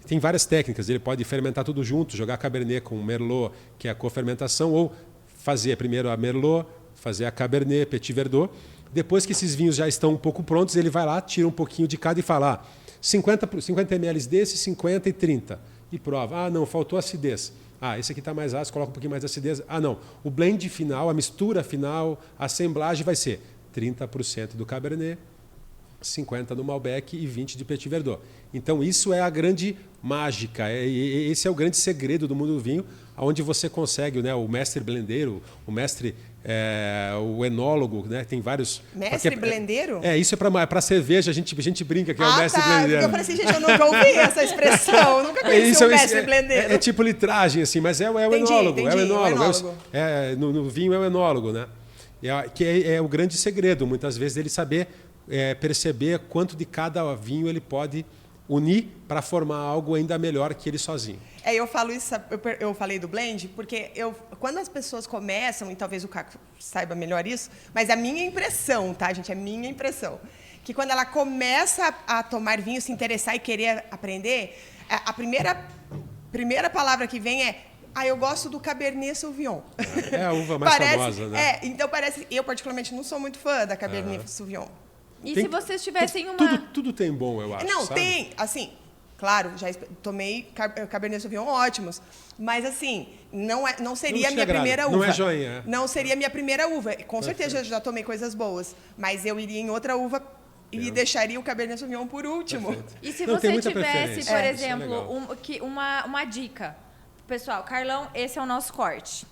Tem várias técnicas. Ele pode fermentar tudo junto, jogar Cabernet com Merlot, que é a cofermentação, ou fazer primeiro a Merlot, fazer a Cabernet, Petit Verdot. Depois que esses vinhos já estão um pouco prontos, ele vai lá, tira um pouquinho de cada e fala 50 ml desse, 50 e 30. E prova. Não, faltou acidez. Esse aqui está mais ácido, coloca um pouquinho mais de acidez. Não, o blend final, a mistura final, a assemblagem vai ser 30% do Cabernet, 50% do Malbec e 20% de Petit Verdot. Então, isso é a grande mágica, esse é o grande segredo do mundo do vinho, onde você consegue, né, o mestre blendeiro, o mestre, o enólogo, né, tem vários... Mestre blendeiro? Isso é para cerveja, a gente brinca que é o mestre blendeiro. Eu falei assim, gente, eu nunca ouvi essa expressão, eu nunca conheci o mestre blendeiro. É tipo litragem, assim, mas é o enólogo. É o enólogo. No vinho é o enólogo, né? Que é o grande segredo, muitas vezes, dele saber perceber quanto de cada vinho ele pode unir para formar algo ainda melhor que ele sozinho. Eu falo isso, eu falei do blend, porque quando as pessoas começam, e talvez o Caco saiba melhor isso, mas a minha impressão, tá, gente? É minha impressão. Que quando ela começa a tomar vinho, se interessar e querer aprender, a primeira palavra que vem é: eu gosto do Cabernet Sauvignon. É a uva mais famosa, né? Então parece... Eu, particularmente, não sou muito fã da Cabernet Sauvignon. E se vocês tivessem uma... Tudo tem bom, eu acho. Não, sabe? tem, assim... Claro, já tomei Cabernet Sauvignon ótimos, mas assim, não seria a minha primeira uva. Não é joinha. Não seria a minha primeira uva. Com certeza eu já tomei coisas boas, mas eu iria em outra uva e deixaria o Cabernet Sauvignon por último. Perfeito. E se você tivesse, por exemplo, uma dica... Pessoal, Carlão, esse é o nosso corte.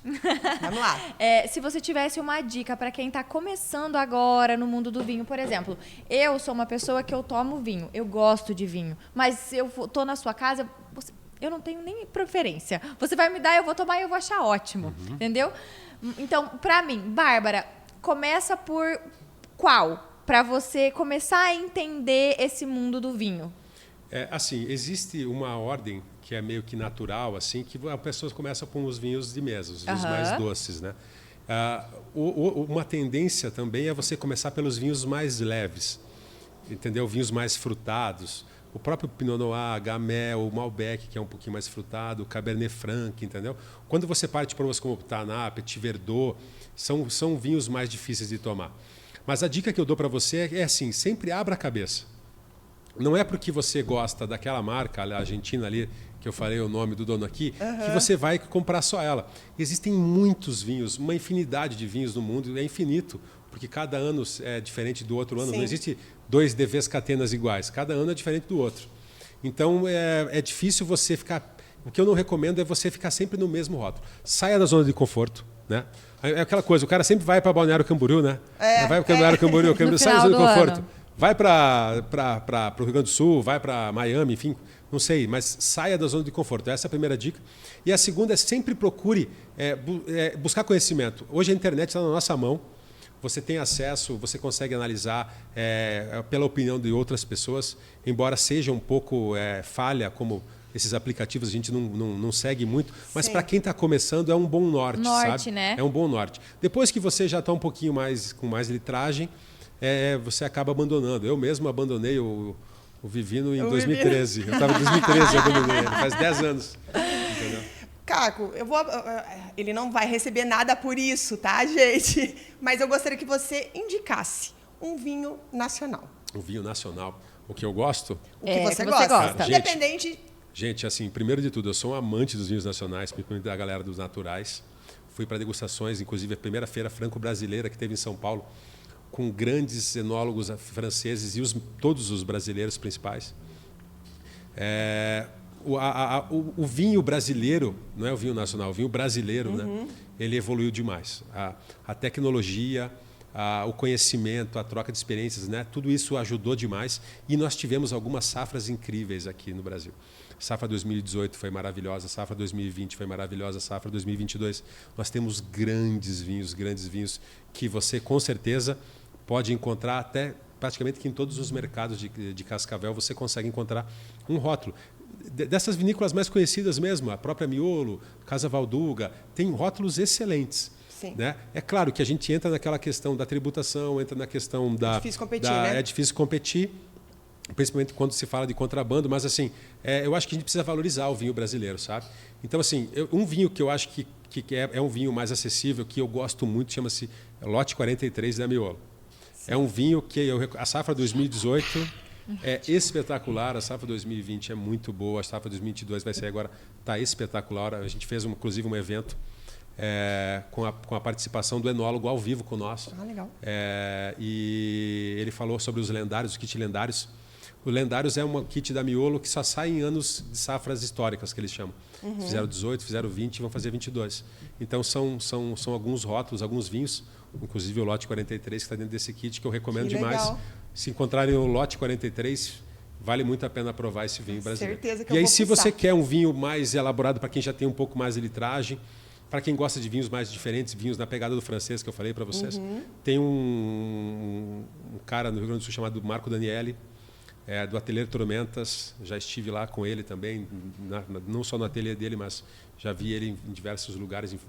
Vamos lá. Se você tivesse uma dica para quem está começando agora no mundo do vinho, por exemplo, eu sou uma pessoa que eu tomo vinho, eu gosto de vinho, mas eu tô na sua casa, eu não tenho nem preferência. Você vai me dar, eu vou tomar e eu vou achar ótimo, entendeu? Então, para mim, Bárbara, começa por qual? Para você começar a entender esse mundo do vinho. Assim, existe uma ordem que é meio que natural, assim, que as pessoas começam com os vinhos de mesa, os vinhos mais doces, né? Uma tendência também é você começar pelos vinhos mais leves, entendeu? Vinhos mais frutados. O próprio Pinot Noir, Gamay, o Malbec, que é um pouquinho mais frutado, o Cabernet Franc, entendeu? Quando você parte para umas como Taná, Petit Verdot, são vinhos mais difíceis de tomar. Mas a dica que eu dou para você é assim, sempre abra a cabeça. Não é porque você gosta daquela marca, a Argentina ali, que eu falei o nome do dono aqui, que você vai comprar só ela. Existem muitos vinhos, uma infinidade de vinhos no mundo, é infinito, porque cada ano é diferente do outro ano. Sim. Não existe 2 Devês Catenas iguais, cada ano é diferente do outro. Então, é difícil você ficar... O que eu não recomendo é você ficar sempre no mesmo rótulo. Saia da zona de conforto, né? É aquela coisa, o cara sempre vai para Balneário Camboriú, né? Vai para Balneário Camboriú, sai da zona de conforto. Vai para o Rio Grande do Sul, vai para Miami, enfim, não sei, mas saia da zona de conforto. Essa é a primeira dica. E a segunda é sempre procure buscar conhecimento. Hoje a internet está na nossa mão, você tem acesso, você consegue analisar pela opinião de outras pessoas, embora seja um pouco falha, como esses aplicativos a gente não segue muito, mas para quem está começando é um bom norte, sabe? Né? É um bom norte. Depois que você já está um pouquinho com mais litragem, você acaba abandonando. Eu mesmo abandonei o Vivino em 2013. Eu estava em 2013, eu abandonei ele, faz 10 anos. Entendeu? Caco, ele não vai receber nada por isso, tá, gente? Mas eu gostaria que você indicasse um vinho nacional. Um vinho nacional. O que eu gosto? O que você gosta. Gente, independente... Gente, assim, primeiro de tudo, eu sou um amante dos vinhos nacionais, principalmente da galera dos naturais. Fui para degustações, inclusive a primeira feira franco-brasileira que teve em São Paulo, com grandes enólogos franceses e todos os brasileiros principais. O vinho brasileiro, não é o vinho nacional, o vinho brasileiro, né? Ele evoluiu demais. A tecnologia, o conhecimento, a troca de experiências, né? Tudo isso ajudou demais e nós tivemos algumas safras incríveis aqui no Brasil. Safra 2018 foi maravilhosa, safra 2020 foi maravilhosa, safra 2022 nós temos grandes vinhos que você com certeza pode encontrar até praticamente que em todos os mercados de Cascavel você consegue encontrar um rótulo. Dessas vinícolas mais conhecidas mesmo, a própria Miolo, Casa Valduga, tem rótulos excelentes. Sim. Né? É claro que a gente entra naquela questão da tributação, entra na questão da... É difícil competir, né? É difícil competir, principalmente quando se fala de contrabando, mas assim, eu acho que a gente precisa valorizar o vinho brasileiro, sabe? Então, assim, um vinho que eu acho que é um vinho mais acessível, que eu gosto muito, chama-se Lote 43 da Miolo. Sim. É um vinho que a safra 2018 é espetacular, a safra 2020 é muito boa, a safra 2022 vai sair agora, está espetacular. A gente fez, inclusive, um evento com a participação do enólogo ao vivo conosco. Ah, legal. E ele falou sobre os lendários, os kits lendários. O lendários é um kit da Miolo que só sai em anos de safras históricas, que eles chamam. Fizeram 18, fizeram 20 e vão fazer 22. Então, são alguns rótulos, alguns vinhos, inclusive o lote 43, que está dentro desse kit, que eu recomendo demais. Legal. Se encontrarem o lote 43, vale muito a pena provar esse vinho brasileiro. Certeza que e aí, se você quer um vinho mais elaborado, para quem já tem um pouco mais de litragem, para quem gosta de vinhos mais diferentes, vinhos na pegada do francês, que eu falei para vocês, tem um cara no Rio Grande do Sul chamado Marco Daniele, do Ateliê Tormentas. Já estive lá com ele também, não só no ateliê dele, mas já vi ele em diversos lugares, em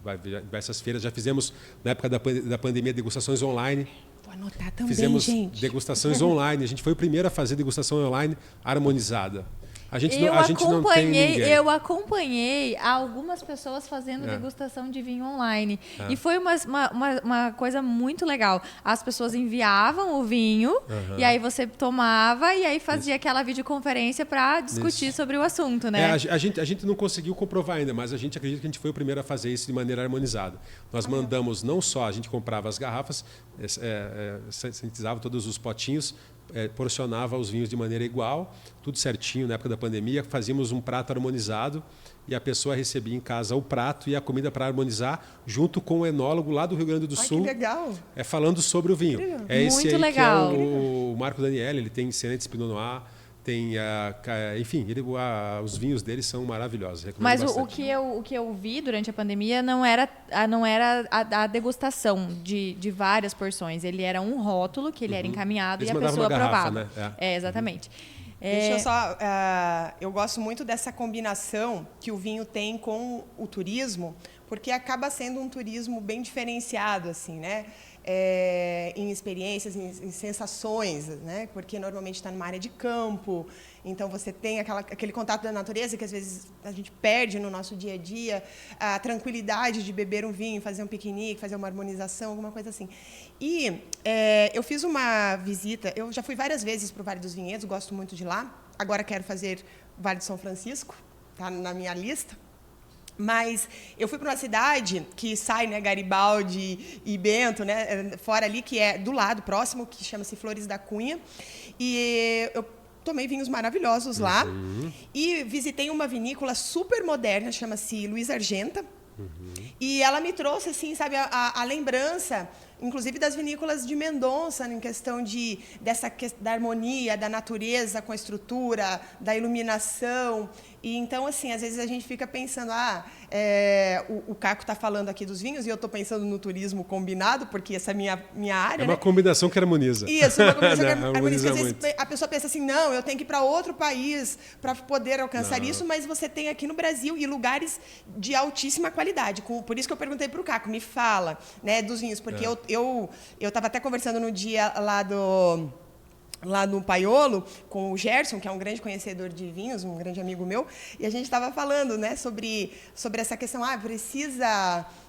diversas feiras. Já fizemos, na época da pandemia, degustações online. Vou anotar também, Fizemos gente. Degustações online. A gente foi o primeiro a fazer degustação online harmonizada. A gente não tem ninguém. Eu acompanhei algumas pessoas fazendo degustação de vinho online. E foi uma coisa muito legal. As pessoas enviavam o vinho e aí você tomava e aí fazia aquela videoconferência para discutir sobre o assunto, né? A gente não conseguiu comprovar ainda, mas a gente acredita que a gente foi o primeiro a fazer isso de maneira harmonizada. Nós mandamos não só, a gente comprava as garrafas, sanitizava todos os potinhos, porcionava os vinhos de maneira igual, tudo certinho na época da pandemia, fazíamos um prato harmonizado e a pessoa recebia em casa o prato e a comida para harmonizar, junto com o enólogo lá do Rio Grande do Sul. Que legal! Falando sobre o vinho. Muito legal. Que é o Marco Daniele, ele tem excelentes Pinot Noir, tem, enfim, os vinhos dele são maravilhosos. Mas o que eu vi durante a pandemia não era a degustação de várias porções. Ele era um rótulo que ele era encaminhado e a pessoa provava. Né? Exatamente. Deixa eu só... eu gosto muito dessa combinação que o vinho tem com o turismo, porque acaba sendo um turismo bem diferenciado, assim, né? Em experiências, em sensações, né? Porque normalmente está numa área de campo, então você tem aquele contato da natureza que às vezes a gente perde no nosso dia a dia, a tranquilidade de beber um vinho, fazer um piquenique, fazer uma harmonização, alguma coisa assim. E eu fiz uma visita, eu já fui várias vezes para o Vale dos Vinhedos, gosto muito de lá, agora quero fazer Vale de São Francisco, está na minha lista. Mas eu fui para uma cidade que sai, né, Garibaldi e Bento, né, fora ali, que é do lado, próximo, que chama-se Flores da Cunha. E eu tomei vinhos maravilhosos lá. E visitei uma vinícola super moderna, chama-se Luiz Argenta. E ela me trouxe, assim, sabe, a lembrança, inclusive das vinícolas de Mendonça, em questão da harmonia, da natureza com a estrutura, da iluminação. E então, assim, às vezes a gente fica pensando, o Caco está falando aqui dos vinhos e eu estou pensando no turismo combinado, porque essa é minha área. É uma combinação que harmoniza. Isso, uma combinação que harmoniza. Às vezes a pessoa pensa assim, não, eu tenho que ir para outro país para poder alcançar isso, mas você tem aqui no Brasil e lugares de altíssima qualidade. Por isso que eu perguntei para o Caco, me fala, né, dos vinhos, porque eu estava até conversando no dia lá lá no Paiolo, com o Gerson, que é um grande conhecedor de vinhos, um grande amigo meu, e a gente estava falando, né, sobre essa questão,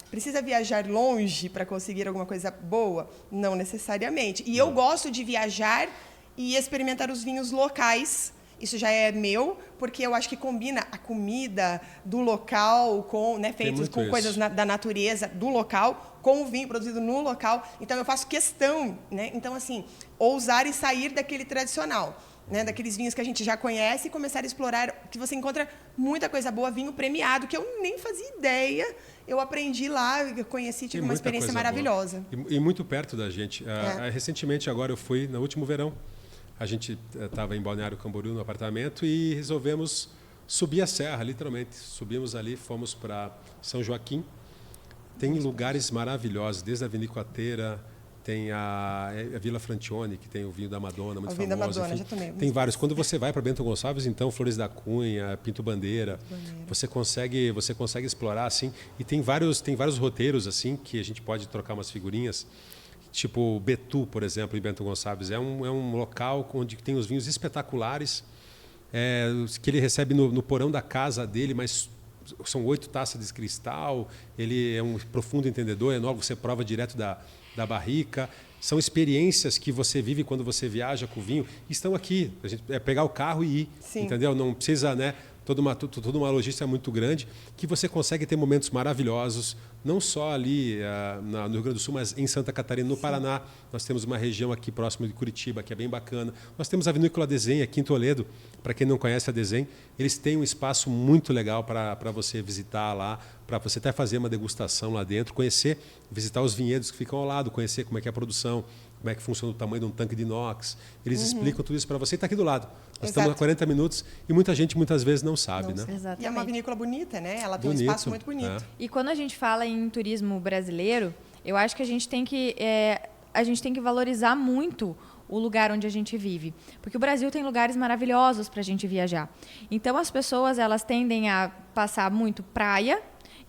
precisa viajar longe para conseguir alguma coisa boa? Não necessariamente. E eu gosto de viajar e experimentar os vinhos locais. Isso já é meu, porque eu acho que combina a comida do local, com, né, feitos com coisas da natureza do local, com o vinho produzido no local. Então, eu faço questão, né? Então, assim, ousar e sair daquele tradicional, né? Daqueles vinhos que a gente já conhece e começar a explorar, que você encontra muita coisa boa, vinho premiado, que eu nem fazia ideia. Eu aprendi lá, eu conheci, tive uma experiência maravilhosa. E muito perto da gente. Recentemente, agora, eu fui no último verão. A gente estava em Balneário Camboriú, no apartamento, e resolvemos subir a serra, literalmente. Subimos ali, fomos para São Joaquim. Tem lugares maravilhosos, desde a Vinicoteira, tem a Vila Frantione, que tem o vinho da Madonna, muito famoso. O vinho da Madonna, enfim, já tomei. Tem vários. Quando você vai para Bento Gonçalves, então, Flores da Cunha, Pinto Bandeira, você consegue explorar, assim. E tem vários roteiros, assim, que a gente pode trocar umas figurinhas. Tipo Betu, por exemplo, em Bento Gonçalves. É um local onde tem os vinhos espetaculares, que ele recebe no porão da casa dele, mas são 8 taças de cristal. Ele é um profundo entendedor, é novo, você prova direto da barrica. São experiências que você vive quando você viaja com o vinho. Estão aqui. A gente pegar o carro e ir, entendeu? Não precisa, né? Toda uma logística muito grande, que você consegue ter momentos maravilhosos, não só ali no Rio Grande do Sul, mas em Santa Catarina, no Paraná. Nós temos uma região aqui próximo de Curitiba, que é bem bacana. Nós temos a Vinícola Desen, aqui em Toledo. Para quem não conhece a Desen, eles têm um espaço muito legal para você visitar lá, para você até fazer uma degustação lá dentro, visitar os vinhedos que ficam ao lado, conhecer como é que é a produção, como é que funciona o tamanho de um tanque de inox. Eles explicam tudo isso para você e está aqui do lado. Nós estamos a 40 minutos e muita gente muitas vezes não sabe, né? Exatamente. E é uma vinícola bonita, né? Ela tem um espaço muito bonito. É. E quando a gente fala em turismo brasileiro, eu acho que a gente tem que valorizar muito o lugar onde a gente vive. Porque o Brasil tem lugares maravilhosos para a gente viajar. Então, as pessoas elas tendem a passar muito praia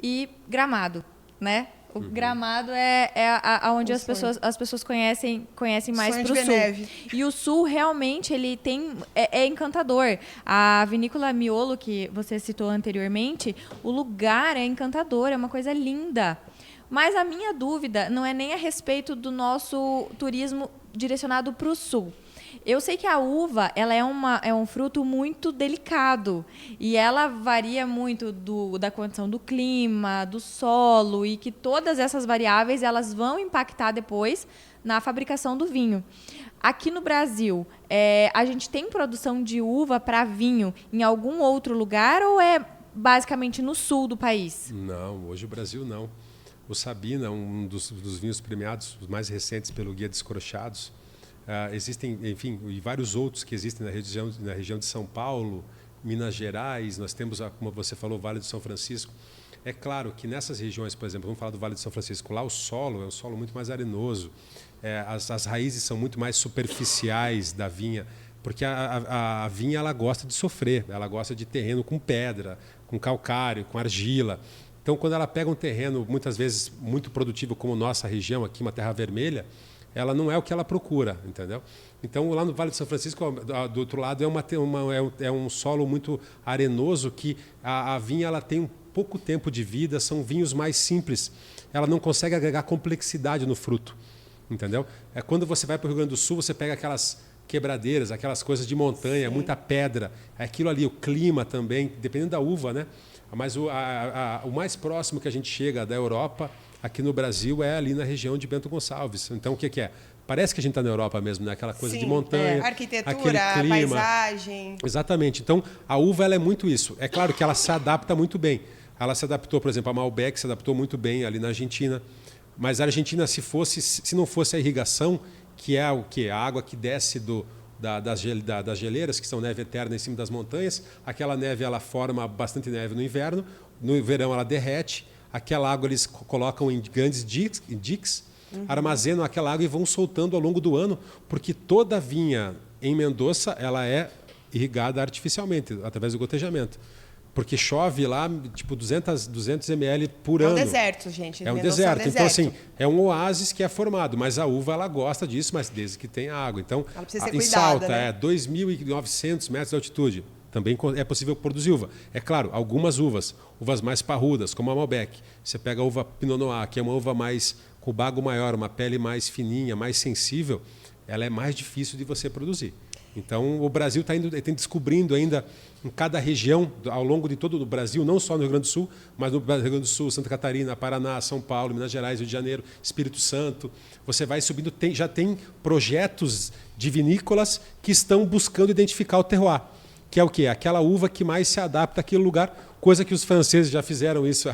e Gramado, né? O Gramado é onde as pessoas conhecem mais para o sul. Neve. E o sul realmente ele é encantador. A vinícola Miolo, que você citou anteriormente, o lugar é encantador, é uma coisa linda. Mas a minha dúvida não é nem a respeito do nosso turismo direcionado para o sul. Eu sei que a uva ela é um fruto muito delicado e ela varia muito da condição do clima, do solo, e que todas essas variáveis elas vão impactar depois na fabricação do vinho. Aqui no Brasil, a gente tem produção de uva para vinho em algum outro lugar ou é basicamente no sul do país? Não, hoje o Brasil não. O Sabina, um dos vinhos premiados, os mais recentes pelo Guia Descrochados, existem, enfim, e vários outros que existem na região de São Paulo, Minas Gerais. Nós temos, como você falou, o Vale do São Francisco. É claro que nessas regiões, por exemplo, vamos falar do Vale do São Francisco, lá o solo é um solo muito mais arenoso. As raízes são muito mais superficiais da vinha, porque a vinha ela gosta de sofrer, ela gosta de terreno com pedra, com calcário, com argila. Então, quando ela pega um terreno, muitas vezes, muito produtivo, como nossa região aqui, uma terra vermelha, ela não é o que ela procura, entendeu? Então, lá no Vale do São Francisco, do outro lado, é um solo muito arenoso, que a vinha ela tem um pouco tempo de vida, são vinhos mais simples. Ela não consegue agregar complexidade no fruto, entendeu? Quando você vai para o Rio Grande do Sul, você pega aquelas quebradeiras, aquelas coisas de montanha, muita pedra, aquilo ali, o clima também, dependendo da uva, né? Mas o mais próximo que a gente chega da Europa, aqui no Brasil, é ali na região de Bento Gonçalves. Então, o que é? Parece que a gente está na Europa mesmo, né? Aquela coisa de montanha, arquitetura, aquele clima. paisagem. Exatamente. Então, a uva ela é muito isso. É claro que ela se adapta muito bem. Ela se adaptou, por exemplo, a Malbec se adaptou muito bem ali na Argentina. Mas a Argentina, se não fosse a irrigação, que é o quê? A água que desce das geleiras, que são neve eterna em cima das montanhas, aquela neve ela forma bastante neve no inverno, no verão ela derrete, aquela água eles colocam em grandes diques, armazenam aquela água e vão soltando ao longo do ano, porque toda vinha em Mendoza ela é irrigada artificialmente, através do gotejamento. Porque chove lá, tipo, 200 ml por ano. É um deserto, gente. É um deserto. Então, assim, é um oásis que é formado. Mas a uva, ela gosta disso, mas desde que tenha água. Então, ela precisa ser em cuidada, Salta, né? 2.900 metros de altitude. Também é possível produzir uva. É claro, algumas uvas mais parrudas, como a Malbec. Você pega a uva Pinot Noir, que é uma uva mais com bago maior, uma pele mais fininha, mais sensível, ela é mais difícil de você produzir. Então, o Brasil está descobrindo ainda em cada região, ao longo de todo o Brasil, não só no Rio Grande do Sul, mas no Rio Grande do Sul, Santa Catarina, Paraná, São Paulo, Minas Gerais, Rio de Janeiro, Espírito Santo. Você vai subindo, já tem projetos de vinícolas que estão buscando identificar o terroir, que é o quê? Aquela uva que mais se adapta àquele lugar, coisa que os franceses já fizeram isso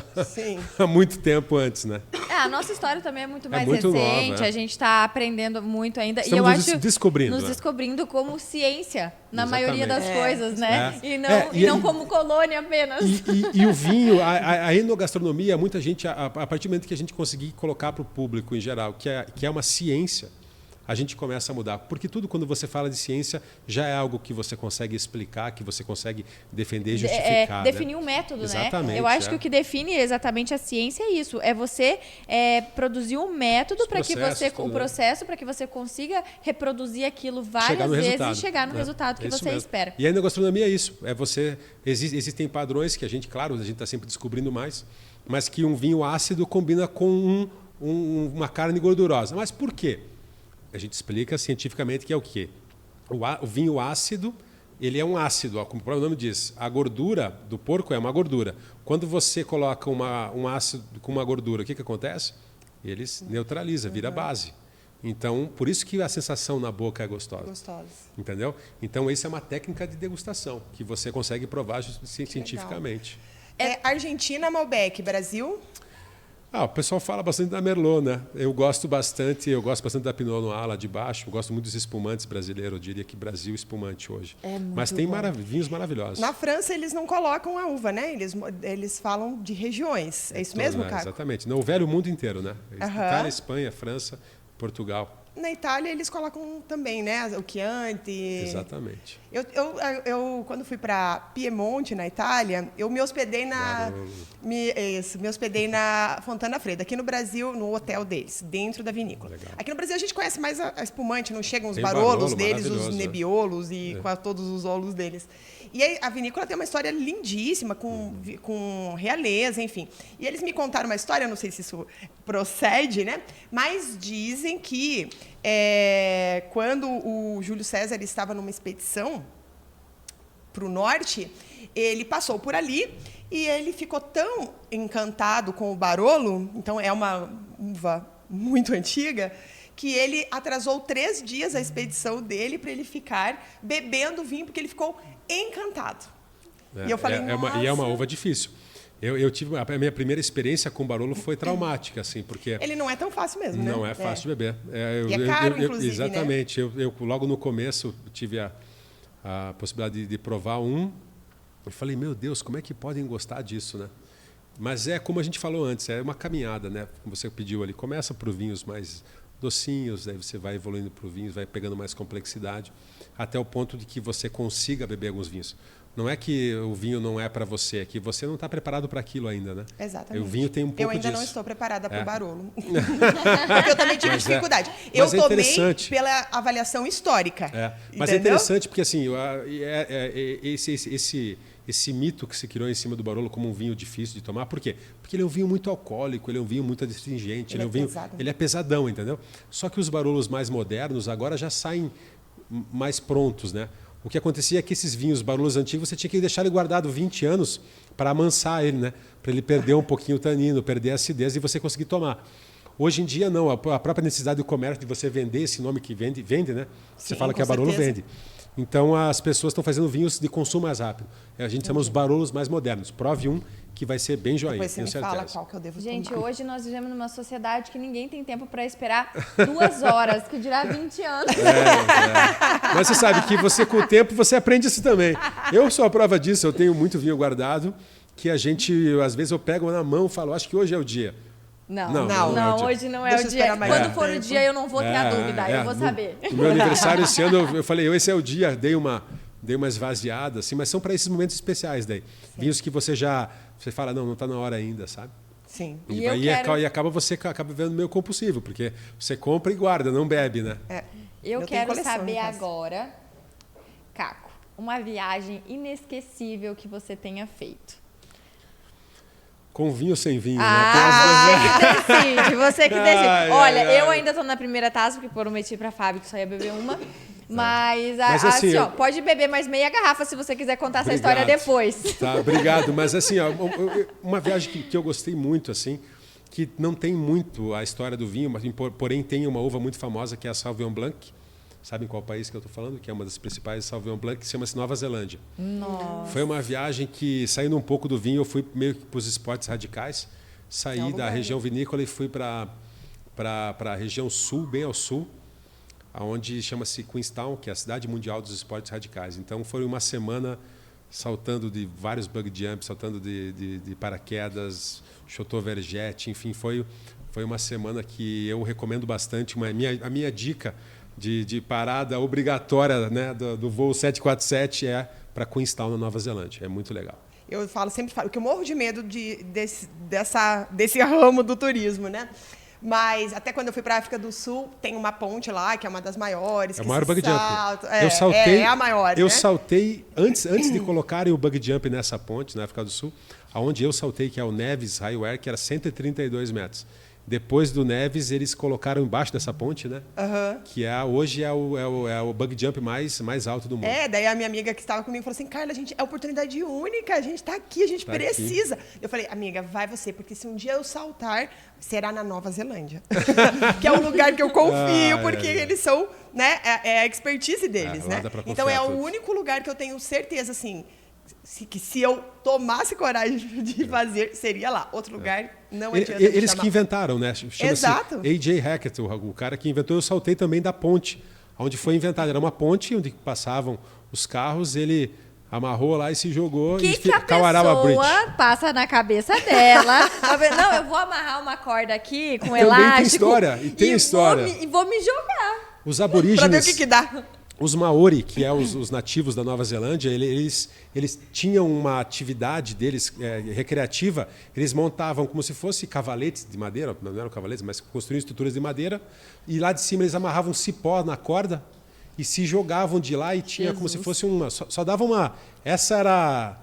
há muito tempo antes, né? A nossa história também é muito mais muito recente, nova, a gente está aprendendo muito ainda. Estamos e eu acho descobrindo, nos descobrindo como ciência na maioria das Exatamente. coisas, né? É. E não como colônia apenas. E o vinho, a enogastronomia, muita gente, a partir do momento que a gente conseguir colocar para o público em geral, que é uma ciência, a gente começa a mudar. Porque tudo, quando você fala de ciência, já é algo que você consegue explicar, que você consegue defender e justificar. Definir um método, exatamente, né? Eu acho que o que define exatamente a ciência é isso. É você produzir um método para que você, o processo, para que você consiga reproduzir aquilo várias vezes e chegar no resultado que você espera. E a enogastronomia é isso. Existem padrões que a gente está sempre descobrindo mais, mas que um vinho ácido combina com uma carne gordurosa. Mas por quê? A gente explica cientificamente que é o quê? O vinho ácido, ele é um ácido, como o próprio nome diz. A gordura do porco é uma gordura. Quando você coloca um ácido com uma gordura, o que acontece? Ele neutraliza, vira base. Então, por isso que a sensação na boca é gostosa. Entendeu? Então, isso é uma técnica de degustação, que você consegue provar cientificamente. Argentina, Malbec, Brasil... O pessoal fala bastante da Merlot, né? Eu gosto bastante da Pinot Noir lá de baixo. Eu gosto muito dos espumantes brasileiros. Eu diria que Brasil espumante hoje. Mas tem vinhos maravilhosos. Na França, eles não colocam a uva, né? Eles falam de regiões. É isso mesmo, Caco? Exatamente. No velho mundo inteiro, né? Itália, Espanha, França, Portugal. Na Itália, eles colocam também, né? O Chianti. Exatamente. Eu quando fui para Piemonte, na Itália, eu me hospedei me hospedei na Fontana Fredda, aqui no Brasil, no hotel deles, dentro da vinícola. Legal. Aqui no Brasil, a gente conhece mais a espumante, não chegam os Tem barolos Barolo, deles, os nebiolos e quase todos os olos deles. E aí, a vinícola tem uma história lindíssima, com realeza, enfim. E eles me contaram uma história, não sei se isso procede, né? Mas dizem que quando o Júlio César estava numa expedição para o norte, ele passou por ali e ele ficou tão encantado com o Barolo, então é uma uva muito antiga, que ele atrasou 3 dias a expedição dele para ele ficar bebendo vinho, porque ele ficou encantado. E eu falei, e é uma uva difícil. Eu tive a minha primeira experiência com Barolo foi traumática, assim, porque ele não é tão fácil mesmo, né? Não é fácil de beber. E é caro, inclusive, exatamente. Né? Eu logo no começo tive a possibilidade de provar um. Eu falei, meu Deus, como é que podem gostar disso, né? Mas é como a gente falou antes, é uma caminhada, né? Como você pediu ali, começa por vinhos mais docinhos, aí você vai evoluindo para vinhos, vai pegando mais complexidade, até o ponto de que você consiga beber alguns vinhos. Não é que o vinho não é para você, é que você não está preparado para aquilo ainda, né? Exatamente. O vinho tem um pouco disso. Eu ainda não estou preparada para o Barolo. Porque eu também tive dificuldade. Eu tomei pela avaliação histórica. Mas é interessante porque assim, esse mito que se criou em cima do Barolo como um vinho difícil de tomar, por quê? Porque ele é um vinho muito alcoólico, ele é um vinho muito astringente, ele é pesadão, entendeu? Só que os Barolos mais modernos agora já saem mais prontos, né? O que acontecia é que esses vinhos Barolos antigos, você tinha que deixar ele guardado 20 anos para amansar ele, né? Para ele perder um pouquinho o tanino, perder a acidez e você conseguir tomar. Hoje em dia, não. A própria necessidade do comércio de você vender esse nome que vende, né? Você fala que a Barolo vende. Então, as pessoas estão fazendo vinhos de consumo mais rápido. A gente chama os Barolos mais modernos. Prove um que vai ser bem joinha, tenho certeza. Fala qual que eu devo tomar. Gente, hoje nós vivemos numa sociedade que ninguém tem tempo para esperar 2 horas, que dirá 20 anos. Mas você sabe que você, com o tempo, você aprende isso também. Eu sou a prova disso. Eu tenho muito vinho guardado que a gente, às vezes, eu pego na mão e falo, acho que hoje é o dia. Não, hoje não é o dia. Quando for o dia, eu não vou ter a dúvida, eu vou saber. No meu aniversário esse ano, eu falei, esse é o dia, dei uma dei uma esvaziada, assim, mas são para esses momentos especiais daí. Sim. Vinhos que você fala, não está na hora ainda, sabe? Sim. E acaba vendo meio compulsivo, porque você compra e guarda, não bebe, né? Eu quero saber agora, Caco, uma viagem inesquecível que você tenha feito. Com vinho ou sem vinho, né? Você que decide. Olha, eu ainda estou na primeira taça, porque prometi para a Fábio que só ia beber uma. Mas assim, pode beber mais meia garrafa se você quiser contar essa história depois. Tá, obrigado. Mas assim, uma viagem que eu gostei muito, assim, que não tem muito a história do vinho, mas porém tem uma uva muito famosa que é a Sauvignon Blanc. Sabem qual país que eu estou falando? Que é uma das principais Sauvignon Blanc, que chama-se Nova Zelândia. Nossa. Foi uma viagem que, saindo um pouco do vinho, eu fui meio que para os esportes radicais. Saí da região vinícola e fui para a região sul, bem ao sul, onde chama-se Queenstown, que é a cidade mundial dos esportes radicais. Então, foi uma semana saltando de vários bug jumps, saltando de paraquedas, chotovergete, enfim, foi uma semana que eu recomendo bastante. A minha dica de parada obrigatória, né, do voo 747 é para Queenstown, na Nova Zelândia. É muito legal. Eu sempre falo que eu morro de medo desse ramo do turismo, né? Mas até quando eu fui para a África do Sul, tem uma ponte lá, que é uma das maiores. É o maior bug jump. Eu saltei, é a maior, eu saltei, antes de colocarem o bug jump nessa ponte, na África do Sul, aonde eu saltei, que é o Nevis Highway, que era 132 metros. Depois do Nevis, eles colocaram embaixo dessa ponte, né? Que hoje é o bug jump mais alto do mundo. Daí a minha amiga que estava comigo falou assim, Carla, é oportunidade única, a gente está aqui, a gente precisa. Aqui. Eu falei, amiga, vai você, porque se um dia eu saltar, será na Nova Zelândia. Que é um lugar que eu confio, porque eles são, né, é a expertise deles, né? Então é o único lugar que eu tenho certeza, assim, que se eu tomasse coragem de fazer, seria lá. Outro lugar, não adianta. Eles que inventaram, né? Chama-se Exato. A.J. Hackett, o cara que inventou. Eu saltei também da ponte, onde foi inventado. Era uma ponte onde passavam os carros, ele amarrou lá e se jogou. Que a pessoa passa na cabeça dela? Não, eu vou amarrar uma corda aqui com elástico. Tem história. E vou me jogar. Os aborígenes... Pra ver o que dá. Os Maori, que é os nativos da Nova Zelândia, eles tinham uma atividade deles recreativa. Eles montavam como se fosse cavaletes de madeira, não eram cavaletes, mas construíam estruturas de madeira. E lá de cima eles amarravam cipó na corda e se jogavam de lá e tinha como se fosse uma... Só dava uma... Essa era...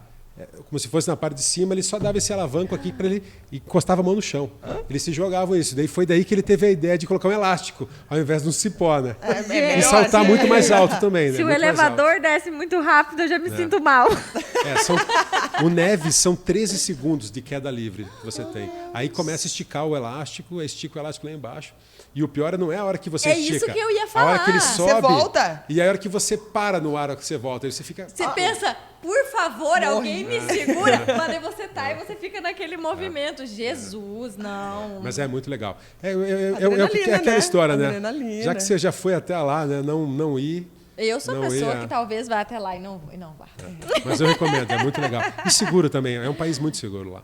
Como se fosse na parte de cima, ele só dava esse alavanco aqui para ele e encostava a mão no chão. Eles se jogavam isso. Foi daí que ele teve a ideia de colocar um elástico ao invés de um cipó, né? E saltar muito mais alto também. Se né? o elevador desce muito rápido, eu já me sinto mal. O Nevis são 13 segundos de queda livre que você tem. Aí começa a esticar o elástico, estica o elástico lá embaixo. E o pior não é a hora que você estica. É isso que eu ia falar. A hora que ele sobe. Você volta. E a hora que você para no ar, a hora que você volta. Aí você fica... Você pensa, por favor, alguém me segura. Mas aí você tá e você fica naquele movimento. Jesus, não. Mas é muito legal. É aquela história, né? Já que você já foi até lá, né? Não ir... Eu sou a pessoa que talvez vá até lá e não vá. Mas eu recomendo, é muito legal. E seguro também. É um país muito seguro lá.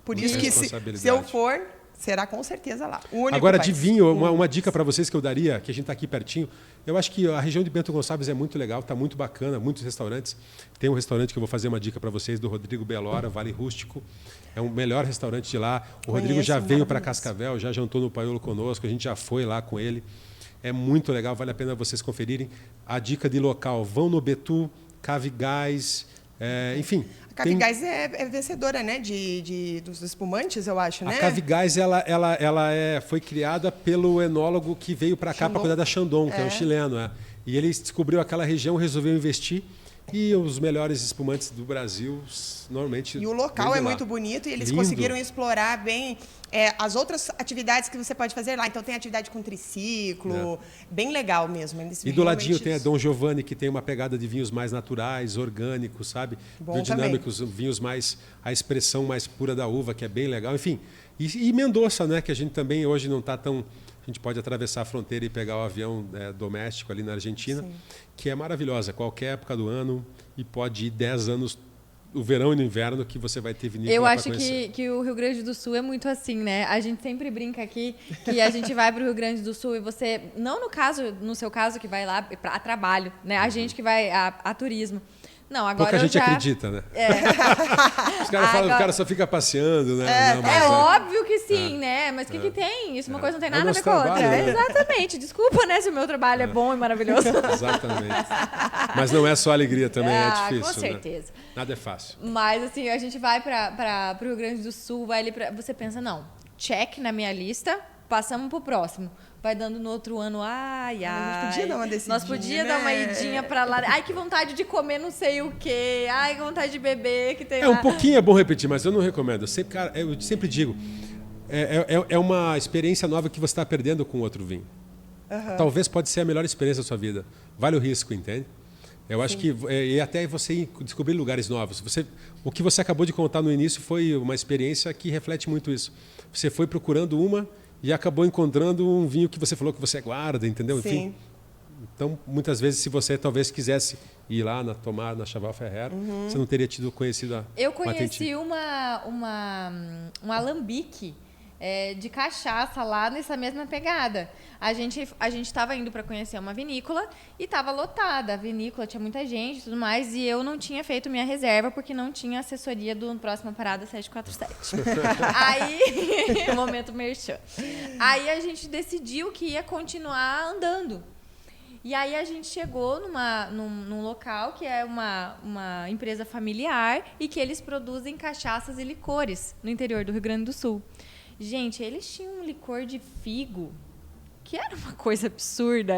Por isso que se eu for... Será com certeza lá. Agora, de vinho, uma dica para vocês que eu daria, que a gente está aqui pertinho. Eu acho que a região de Bento Gonçalves é muito legal, está muito bacana, muitos restaurantes. Tem um restaurante que eu vou fazer uma dica para vocês, do Rodrigo Belora, Vale Rústico. É o melhor restaurante de lá. O Rodrigo já veio para Cascavel, já jantou no Paiolo conosco, a gente já foi lá com ele. É muito legal, vale a pena vocês conferirem. A dica de local, vão no Betu, Cave Gás, enfim... A Cave Gás é vencedora, né, dos espumantes, eu acho, né? A Cave Gás, foi criada pelo enólogo que veio para cá para cuidar da Chandon, que é um chileno. E ele descobriu aquela região, resolveu investir. E os melhores espumantes do Brasil, normalmente... E o local é muito bonito e eles conseguiram explorar bem as outras atividades que você pode fazer lá. Então, tem atividade com triciclo, bem legal mesmo. E do ladinho tem a Dom Giovanni, que tem uma pegada de vinhos mais naturais, orgânicos, sabe? Biodinâmicos, vinhos mais... A expressão mais pura da uva, que é bem legal. Enfim, e Mendoza, né? Que a gente também hoje não está tão... A gente pode atravessar a fronteira e pegar o avião doméstico ali na Argentina, que é maravilhosa, qualquer época do ano, e pode ir 10 anos o verão e no inverno que você vai ter vinícola. Eu acho que o Rio Grande do Sul é muito assim, né? A gente sempre brinca aqui que a gente vai para o Rio Grande do Sul e você, não no seu caso que vai lá a trabalho, né? A gente que vai a turismo. Não, agora pouca gente acredita, né? Os caras falam que o cara só fica passeando, né? Óbvio que sim, né? Mas o que tem? Isso uma coisa não tem nada a ver com a outra. Né? Exatamente. Desculpa, né, se o meu trabalho é bom e maravilhoso. Exatamente. Mas não é só alegria também, é difícil. Com certeza. Né? Nada é fácil. Mas assim, a gente vai para o Rio Grande do Sul, vai ali você pensa, não, check na minha lista, passamos pro próximo. Vai dando no outro ano, ai. Nós podia dar uma decidinha, Nós podia dar uma idinha pra lá. Ai, que vontade de comer não sei o quê. Ai, que vontade de beber que tem lá. Um pouquinho é bom repetir, mas eu não recomendo. Eu sempre digo, é uma experiência nova que você está perdendo com outro vinho. Talvez pode ser a melhor experiência da sua vida. Vale o risco, entende? Eu acho que e até você descobrir lugares novos. O que você acabou de contar no início foi uma experiência que reflete muito isso. Você foi procurando uma e acabou encontrando um vinho que você falou que você guarda, entendeu? Sim. Enfim, então, muitas vezes, se você talvez quisesse ir lá tomar na Chaval Ferrer, você não teria conhecido a Eu conheci um alambique de cachaça lá nessa mesma pegada. A gente estava indo para conhecer uma vinícola e estava lotada. A vinícola tinha muita gente e tudo mais, e eu não tinha feito minha reserva porque não tinha assessoria do Próxima Parada 747. Aí, momento merchan. Aí a gente decidiu que ia continuar andando. E aí a gente chegou num local que é uma empresa familiar e que eles produzem cachaças e licores no interior do Rio Grande do Sul. Gente, eles tinham um licor de figo que era uma coisa absurda.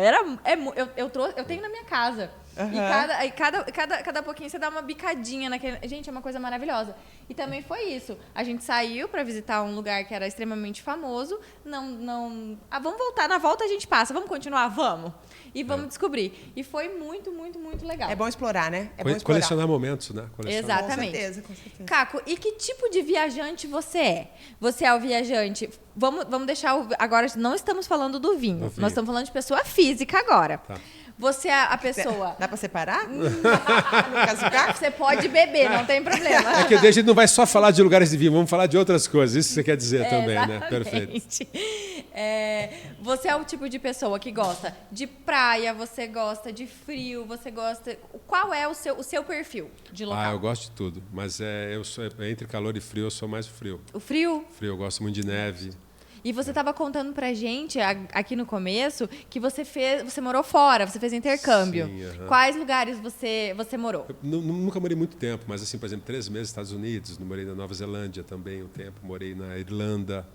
Eu tenho na minha casa. E cada pouquinho você dá uma bicadinha naquele... Gente, é uma coisa maravilhosa. E também foi isso. A gente saiu para visitar um lugar que era extremamente famoso. Vamos voltar. Na volta a gente passa. Vamos continuar? Vamos. E vamos descobrir. E foi muito, muito, muito legal. É bom explorar, né? É bom explorar. Colecionar momentos, né? Exatamente. Com certeza. Caco, e que tipo de viajante você é? Você é o viajante... Vamos deixar... Agora, não estamos falando do vinho. Nós estamos falando de pessoa física agora. Tá. Você é a pessoa... Dá pra separar? No caso do Caco? Você pode beber, não tem problema. É que a gente não vai só falar de lugares de vinho, vamos falar de outras coisas. Isso que você quer dizer também, exatamente. né? Perfeito. Você é o tipo de pessoa que gosta de praia, você gosta de frio, você gosta... Qual é o seu perfil de local? Eu gosto de tudo, mas entre calor e frio, eu sou mais frio. O frio? Frio, eu gosto muito de neve. E você estava contando pra gente aqui no começo que você morou fora, você fez intercâmbio. Sim, Quais lugares você morou? Eu nunca morei muito tempo, mas assim, por exemplo, 3 meses nos Estados Unidos, morei na Nova Zelândia também um tempo, morei na Irlanda.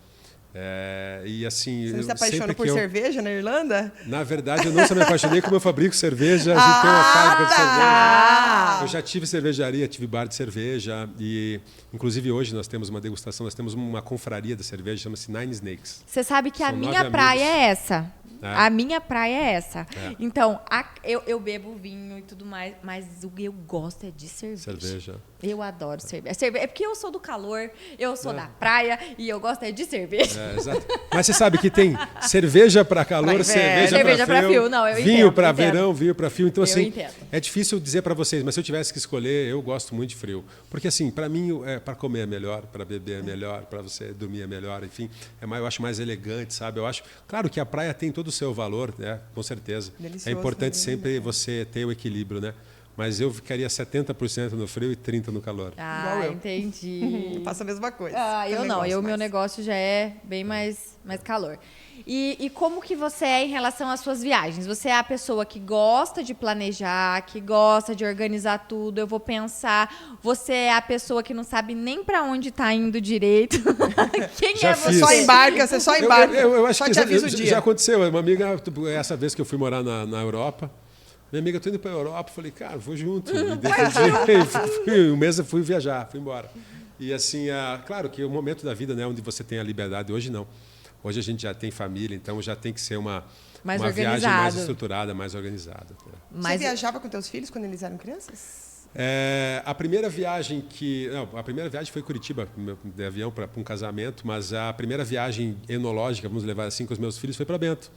E assim, você não se apaixonou por cerveja na Irlanda? Na verdade, eu não só me apaixonei, como eu fabrico cerveja. A gente tem uma fábrica de cerveja. Eu já tive cervejaria, tive bar de cerveja. E, inclusive, hoje nós temos uma degustação, nós temos uma confraria de cerveja, chama-se Nine Snakes. Você sabe que a minha praia é essa. A minha praia é essa. Então, eu bebo vinho e tudo mais, mas o que eu gosto é de cerveja. Eu adoro cerveja. É porque eu sou do calor, eu sou da praia e eu gosto de cerveja. Exato. Mas você sabe que tem cerveja para calor, cerveja para frio. Não, eu vinho para verão, vinho para frio. Então, assim, entendo. É difícil dizer para vocês, mas se eu tivesse que escolher, eu gosto muito de frio. Porque, assim, para mim, para comer é melhor, para beber é melhor, para você dormir é melhor, enfim. Eu acho mais elegante, sabe? Eu acho... Claro que a praia tem todo o seu valor, né? Com certeza. Delicioso, é importante sempre você ter o equilíbrio, né? Mas eu ficaria 70% no frio e 30% no calor. Entendi. Eu faço a mesma coisa. Eu não. Meu negócio já é bem mais calor. E como que você é em relação às suas viagens? Você é a pessoa que gosta de planejar, que gosta de organizar tudo. Eu vou pensar. Você é a pessoa que não sabe nem para onde está indo direito. Quem já é fiz. você? Você só embarca. Eu acho só que te avisa o dia. Já aconteceu. Uma amiga, essa vez que eu fui morar na Europa, minha amiga, tô indo para a Europa, falei, cara, vou junto. Um mês eu fui viajar, fui embora. E assim, claro que o momento da vida, né, onde você tem a liberdade, hoje não. Hoje a gente já tem família, então já tem que ser uma viagem mais estruturada, mais organizada. Você viajava com teus filhos quando eles eram crianças? A primeira viagem foi Curitiba, de avião para um casamento, mas a primeira viagem enológica, vamos levar assim, com os meus filhos, foi para Bento.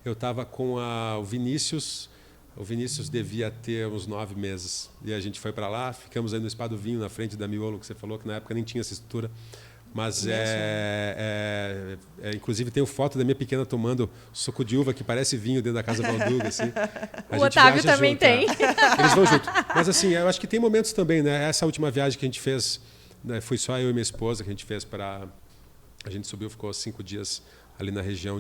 Eu estava com o Vinícius, O Vinícius devia ter uns 9 meses. E a gente foi para lá, ficamos aí no Spa do Vinho, na frente da Miolo, que você falou, que na época nem tinha essa estrutura. Mas inclusive tenho foto da minha pequena tomando suco de uva que parece vinho dentro da Casa Valduga, assim. O Otávio também tem. Eles vão junto. Mas assim, eu acho que tem momentos também, né? Essa última viagem que a gente fez, né, foi só eu e minha esposa que a gente fez para... A gente subiu, ficou 5 dias ali na região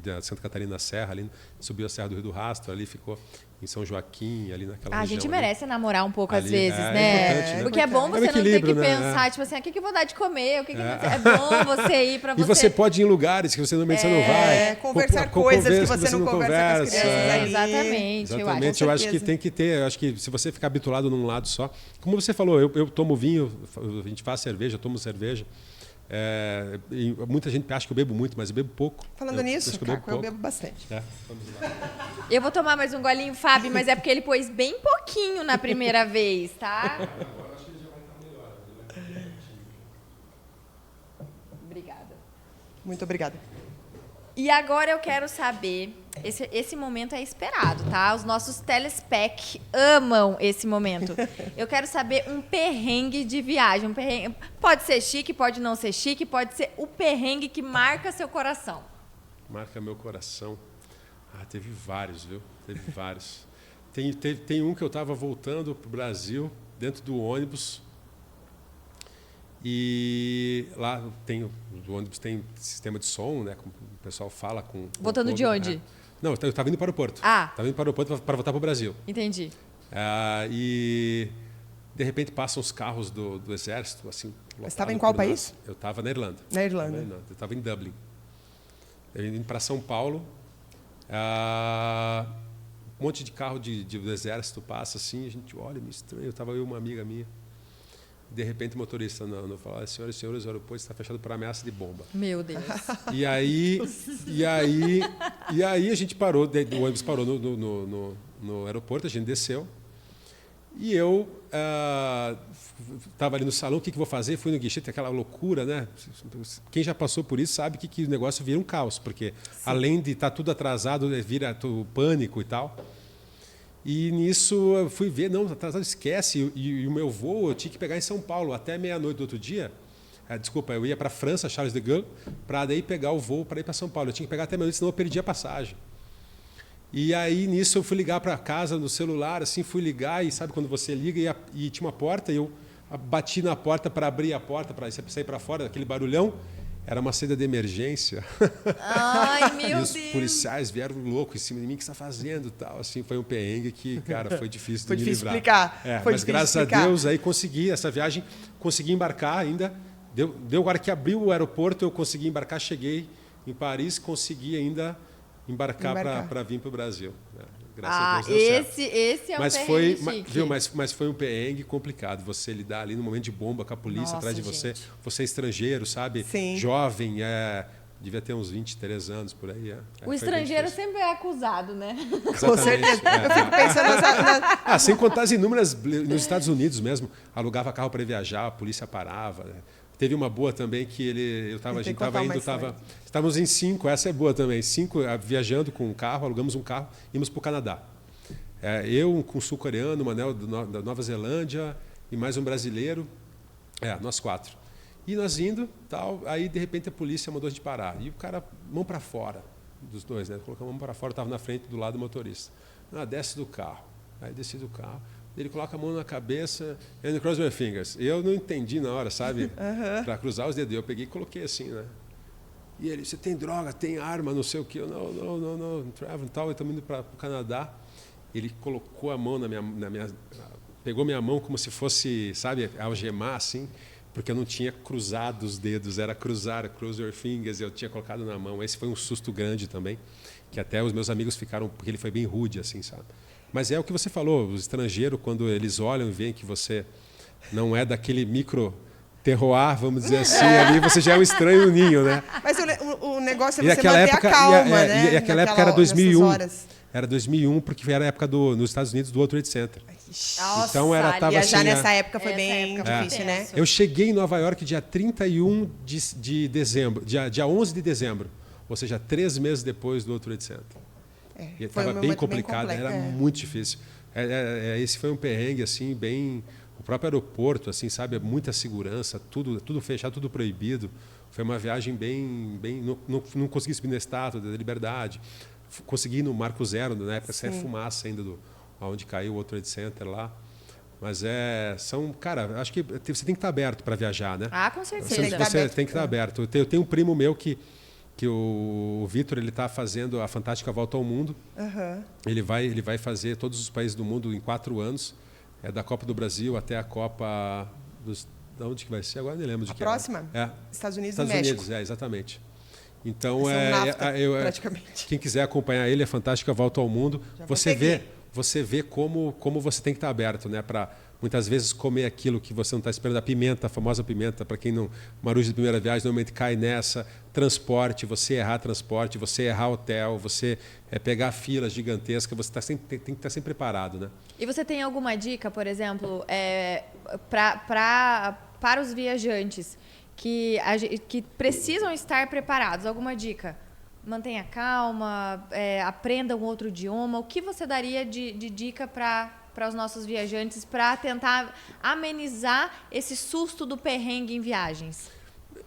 da Santa Catarina Serra, ali, subiu a Serra do Rio do Rastro, ali ficou em São Joaquim, ali naquela região. A gente merece namorar um pouco ali, às vezes, né? Né? Porque é bom você não ter que pensar, tipo assim, o que eu vou dar de comer, o que é bom você ir para você... E você pode ir em lugares que você normalmente você não vai. Conversar coisas que você não conversa com as crianças. Exatamente. Eu acho que tem que ter, eu acho que se você ficar bitolado num lado só... Como você falou, eu tomo vinho, a gente faz cerveja, eu tomo cerveja. Muita gente acha que eu bebo muito, mas eu bebo pouco. Falando nisso, eu bebo bastante. Vamos lá. Eu vou tomar mais um golinho, Fábio, mas é porque ele pôs bem pouquinho na primeira vez, tá? Agora acho que ele já vai estar melhor. Obrigada. Muito obrigada. E agora eu quero saber, esse momento é esperado, tá? Os nossos telespec amam esse momento. Eu quero saber um perrengue de viagem. Pode ser chique, pode não ser chique, pode ser o perrengue que marca seu coração. Marca meu coração. Teve vários, viu? Teve vários. Tem um que eu estava voltando para o Brasil, dentro do ônibus. E lá o ônibus tem sistema de som, né? O pessoal fala com... Voltando de onde? Não, eu estava indo para o aeroporto. Estava indo para o aeroporto para voltar para o Brasil. Entendi. E, de repente, passam os carros do Exército, assim... Você estava em qual país? Eu estava na Irlanda. Na Irlanda. Eu estava em Dublin. Eu indo para São Paulo. Um monte de carro do Exército passa assim, a gente olha, meio estranho. Eu estava eu e uma amiga minha. De repente o motorista não fala, senhoras e senhores, o aeroporto está fechado por ameaça de bomba. Meu Deus. E aí a gente parou, o ônibus parou no aeroporto, a gente desceu. E eu estava ali no salão, o que vou fazer? Fui no guichê, tem aquela loucura, né? Quem já passou por isso sabe que o negócio vira um caos, porque além de estar tudo atrasado, vira o pânico e tal. E nisso eu fui ver, não, atrasado, esquece. E o meu voo eu tinha que pegar em São Paulo até meia-noite do outro dia. Desculpa, eu ia para a França, Charles de Gaulle, para daí pegar o voo para ir para São Paulo. Eu tinha que pegar até meia-noite, senão eu perdi a passagem. E aí nisso eu fui ligar para casa no celular, assim, fui ligar e sabe quando você liga e tinha uma porta, e eu bati na porta para abrir a porta, para sair para fora, aquele barulhão. Era uma saída de emergência. Ai, meu Deus. E os policiais vieram loucos em cima de mim, o que você está fazendo? Tal. Assim, foi um perrengue que, cara, foi difícil de me livrar. Explicar. Mas graças a Deus, aí consegui essa viagem, consegui embarcar ainda. Deu hora que abriu o aeroporto, eu consegui embarcar, cheguei em Paris, consegui ainda embarcar. para vir para o Brasil. Graças a Deus deu certo. Esse é um perrengue chique. Mas foi um perrengue complicado. Você lidar ali no momento de bomba com a polícia atrás de você. Você é estrangeiro, sabe? Sim. Jovem, devia ter uns 23 anos por aí. O estrangeiro sempre é acusado, né? Com certeza. Eu fico pensando... sem contar as inúmeras... Nos Estados Unidos mesmo, alugava carro para ir viajar, a polícia parava. Teve uma boa também que estávamos em 5, essa é boa também, 5 viajando com um carro, alugamos um carro, íamos para o Canadá. Eu com um sul-coreano, um anel da Nova Zelândia e mais um brasileiro, nós 4. E nós indo, tal, aí de repente a polícia mandou a gente parar. E o cara, mão para fora, dos dois, né? Colocou a mão para fora, estava na frente do lado do motorista. Desce do carro. Aí desci do carro. Ele coloca a mão na cabeça, and cross my fingers. Eu não entendi na hora, sabe? Para cruzar os dedos. Eu peguei e coloquei assim, né? E ele, você tem droga, tem arma, não sei o quê. Eu, não, travel e tal. Estamos indo para o Canadá. Ele colocou a mão na minha... Pegou minha mão como se fosse, sabe, algemar, assim, porque eu não tinha cruzado os dedos. Era cruzar, cross your fingers. Eu tinha colocado na mão. Esse foi um susto grande também, que até os meus amigos ficaram... Porque ele foi bem rude, assim, sabe? Mas é o que você falou, os estrangeiros, quando eles olham e veem que você não é daquele micro terroir, vamos dizer assim, ali você já é um estranho no ninho, né? Mas o negócio é você manter a calma, né? E aquela época era 2001. Era 2001, porque era a época nos Estados Unidos do World Trade Center. Nossa, então tava viajar assim, nessa época foi bem difícil, né? Eu cheguei em Nova York dia 31 de dezembro, dia 11 de dezembro, ou seja, 3 meses depois do World Trade Center. E estava bem complicado, era muito difícil. Esse foi um perrengue, assim, bem... O próprio aeroporto, assim, sabe? Muita segurança, tudo fechado, tudo proibido. Foi uma viagem bem... Não consegui subir na Estátua da Liberdade. Consegui ir no Marco Zero, na época, saia fumaça ainda onde caiu o World Trade Center lá. Mas cara, acho que você tem que estar aberto para viajar, né? Ah, com certeza. Você tem que estar aberto. Eu tenho um primo meu que o Vitor, ele está fazendo a fantástica volta ao mundo. Uhum. Ele vai fazer todos os países do mundo em 4 anos. Da Copa do Brasil até a Copa de onde que vai ser? Agora nem lembro de que. A próxima? Estados Unidos e México. Estados Unidos, exatamente. Então, praticamente. Quem quiser acompanhar ele, é Fantástica Volta ao Mundo. Você vê como você tem que estar aberto, né? Para muitas vezes comer aquilo que você não está esperando, a pimenta, a famosa pimenta, para quem não maruja de primeira viagem, normalmente cai nessa. Transporte, você errar transporte, você errar hotel, você pegar filas gigantescas, você tem que estar sempre preparado, né? E você tem alguma dica, por exemplo, para os viajantes que precisam estar preparados? Alguma dica? Mantenha calma, aprenda um outro idioma. O que você daria de dica para os nossos viajantes para tentar amenizar esse susto do perrengue em viagens?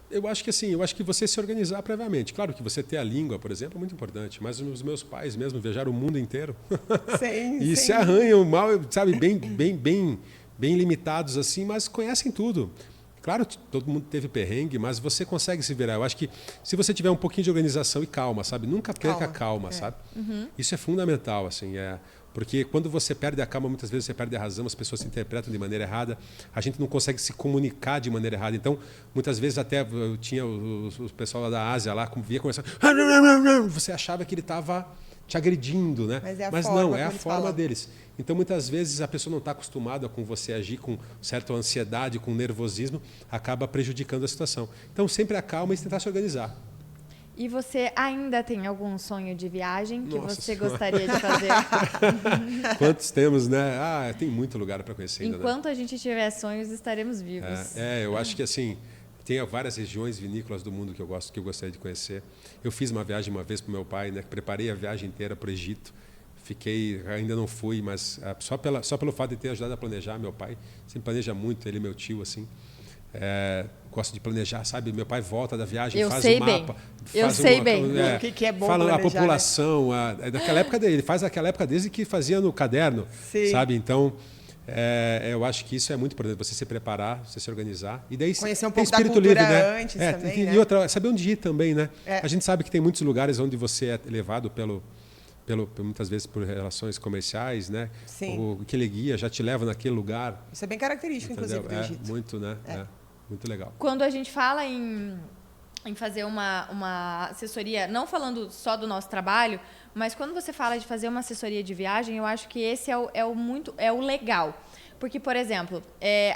Eu acho que você se organizar previamente. Claro que você ter a língua, por exemplo, é muito importante, mas os meus pais mesmo viajaram o mundo inteiro. Sim, se arranham mal, sabe, bem limitados assim, mas conhecem tudo. Claro, todo mundo teve perrengue, mas você consegue se virar. Eu acho que se você tiver um pouquinho de organização e calma, sabe? Nunca perca a calma, sabe? Uhum. Isso é fundamental, assim, porque quando você perde a calma, muitas vezes você perde a razão, as pessoas se interpretam de maneira errada, a gente não consegue se comunicar de maneira errada. Então, muitas vezes até eu tinha o pessoal lá da Ásia, lá, via conversando, você achava que ele estava te agredindo, né? Mas não, é a forma deles. Então, muitas vezes, a pessoa não está acostumada com você agir com certa ansiedade, com nervosismo, acaba prejudicando a situação. Então, sempre a calma e tentar se organizar. E você ainda tem algum sonho de viagem que você gostaria de fazer? Quantos temos, né? Tem muito lugar para conhecer ainda. Enquanto a gente tiver sonhos, estaremos vivos. Eu acho que assim, tem várias regiões vinícolas do mundo que eu gostaria de conhecer. Eu fiz uma viagem uma vez para o meu pai, né? Preparei a viagem inteira para o Egito. Ainda não fui, mas só pelo fato de ter ajudado a planejar, meu pai sempre planeja muito, ele e meu tio, assim. Gosta de planejar, sabe? Meu pai volta da viagem, faz um mapa. Eu sei bem. O que é bom fala planejar, a população, né? Daquela época dele. Ele faz daquela época desde que fazia no caderno, sabe? Então, eu acho que isso é muito importante, você se preparar, você se organizar. E daí conhecer um pouco da cultura livre, né? Antes também, né? E outra, saber onde ir também, né? A gente sabe que tem muitos lugares onde você é levado muitas vezes por relações comerciais, né? Sim. Aquele guia já te leva naquele lugar. Isso é bem característico, inclusive, do Egito. Muito, né? Muito legal. Quando a gente fala em fazer uma assessoria, não falando só do nosso trabalho, mas quando você fala de fazer uma assessoria de viagem, eu acho que esse é o legal. Porque, por exemplo,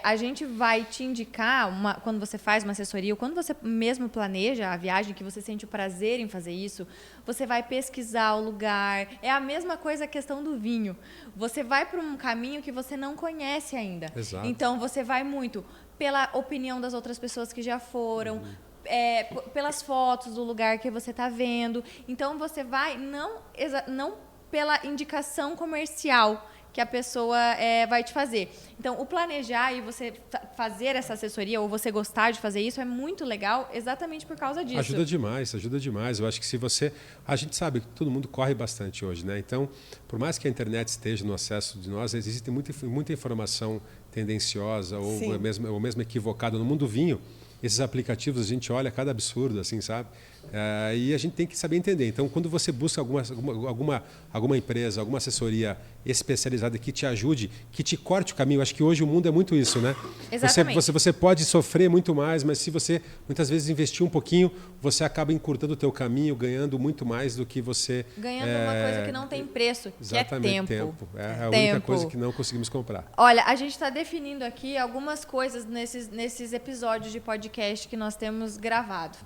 a gente vai te indicar, quando você faz uma assessoria, ou quando você mesmo planeja a viagem, que você sente o prazer em fazer isso, você vai pesquisar o lugar. É a mesma coisa a questão do vinho. Você vai para um caminho que você não conhece ainda. Exato. Então, você vai muito pela opinião das outras pessoas que já foram, pelas fotos do lugar que você está vendo. Então, você vai não pela indicação comercial que a pessoa vai te fazer. Então, o planejar e você fazer essa assessoria, ou você gostar de fazer isso, é muito legal exatamente por causa disso. Ajuda demais. Eu acho que se você... A gente sabe que todo mundo corre bastante hoje, né? Então, por mais que a internet esteja no acesso de nós, existe muita informação tendenciosa ou mesmo equivocada. No mundo vinho, esses aplicativos, a gente olha cada absurdo, assim, sabe? E a gente tem que saber entender. Então, quando você busca alguma empresa, alguma assessoria especializada que te ajude, que te corte o caminho, acho que hoje o mundo é muito isso, né? Exatamente. Você pode sofrer muito mais, mas se você muitas vezes investir um pouquinho, você acaba encurtando o teu caminho, ganhando muito mais do que você... Ganhando uma coisa que não tem preço, exatamente, que é tempo. É a única coisa que não conseguimos comprar. Olha, a gente está definindo aqui algumas coisas nesses episódios de podcast que nós temos gravado.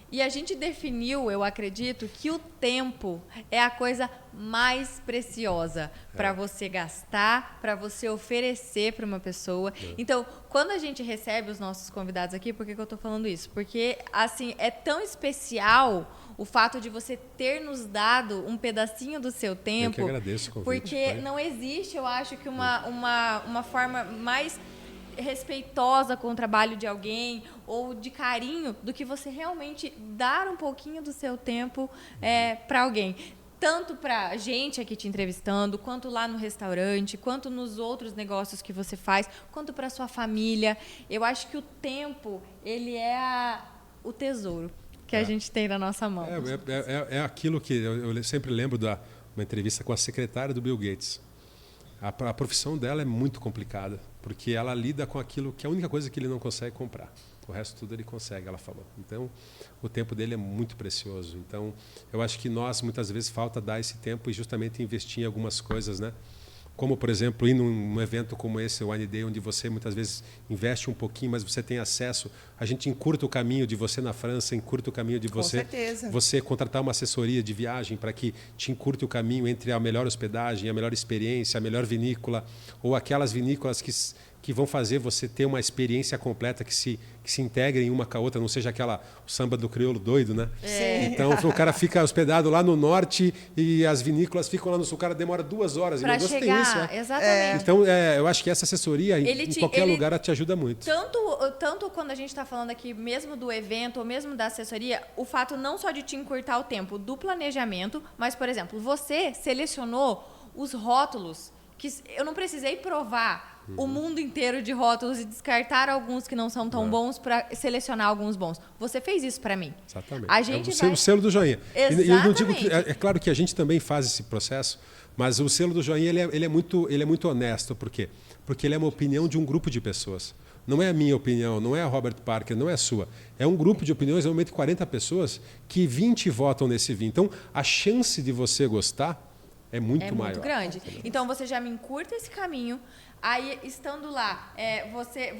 E a gente definiu, eu acredito, que o tempo é a coisa mais preciosa para você gastar, para você oferecer para uma pessoa. Então, quando a gente recebe os nossos convidados aqui, por que eu estou falando isso? Porque, assim, é tão especial o fato de você ter nos dado um pedacinho do seu tempo. Eu que agradeço o convite. Porque não existe, eu acho, que uma forma mais respeitosa com o trabalho de alguém ou de carinho do que você realmente dar um pouquinho do seu tempo para alguém. Tanto para a gente aqui te entrevistando, quanto lá no restaurante, quanto nos outros negócios que você faz, quanto para sua família. Eu acho que o tempo, ele é o tesouro que a gente tem na nossa mão. É aquilo que eu sempre lembro de uma entrevista com a secretária do Bill Gates. A profissão dela é muito complicada, porque ela lida com aquilo que é a única coisa que ele não consegue comprar. O resto tudo ele consegue, ela falou. Então, o tempo dele é muito precioso. Então, eu acho que nós, muitas vezes, falta dar esse tempo e justamente investir em algumas coisas, né? Como, por exemplo, ir num evento como esse, o Wine Day, onde você muitas vezes investe um pouquinho, mas você tem acesso. A gente encurta o caminho de você na França, encurta o caminho de você contratar uma assessoria de viagem para que te encurte o caminho entre a melhor hospedagem, a melhor experiência, a melhor vinícola, ou aquelas vinícolas que vão fazer você ter uma experiência completa que se integrem uma com a outra, não seja o samba do crioulo doido, né? Sim. Então o cara fica hospedado lá no norte e as vinícolas ficam lá no sul, o cara demora 2 horas. Para chegar, exatamente. Então eu acho que essa assessoria em qualquer lugar ela te ajuda muito. Tanto quando a gente está falando aqui mesmo do evento ou mesmo da assessoria, o fato não só de te encurtar o tempo do planejamento, mas, por exemplo, você selecionou os rótulos que eu não precisei provar o mundo inteiro de rótulos e descartar alguns que não são tão bons para selecionar alguns bons. Você fez isso para mim. Exatamente. A gente o selo do joinha. Exatamente. E eu não digo que, é claro que a gente também faz esse processo, mas o selo do joinha ele é muito honesto. Por quê? Porque ele é uma opinião de um grupo de pessoas. Não é a minha opinião, não é a Robert Parker, não é a sua. É um grupo de opiniões, normalmente 40 pessoas, que 20 votam nesse vinho. Então, a chance de você gostar é muito maior. É muito grande. Então, você já me encurta esse caminho. Aí, estando lá,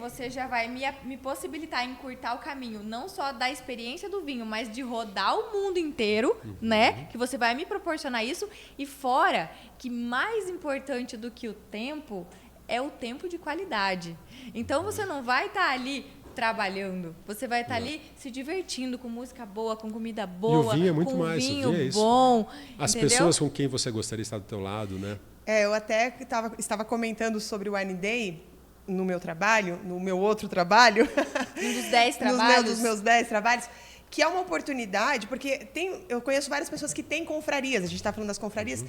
você já vai me possibilitar encurtar o caminho, não só da experiência do vinho, mas de rodar o mundo inteiro, né? Que você vai me proporcionar isso. E fora que mais importante do que o tempo é o tempo de qualidade. Então, você não vai estar ali trabalhando. Você vai estar ali se divertindo com música boa, com comida boa, e o vinho é muito com mais, vinho é isso. bom. As entendeu? pessoas com quem você gostaria de estar do teu lado, né? Eu até estava comentando sobre o Wine Day no meu trabalho, no meu outro trabalho. Um dos 10 trabalhos. Dos meus 10 trabalhos. Que é uma oportunidade, porque eu conheço várias pessoas que têm confrarias, a gente está falando das confrarias,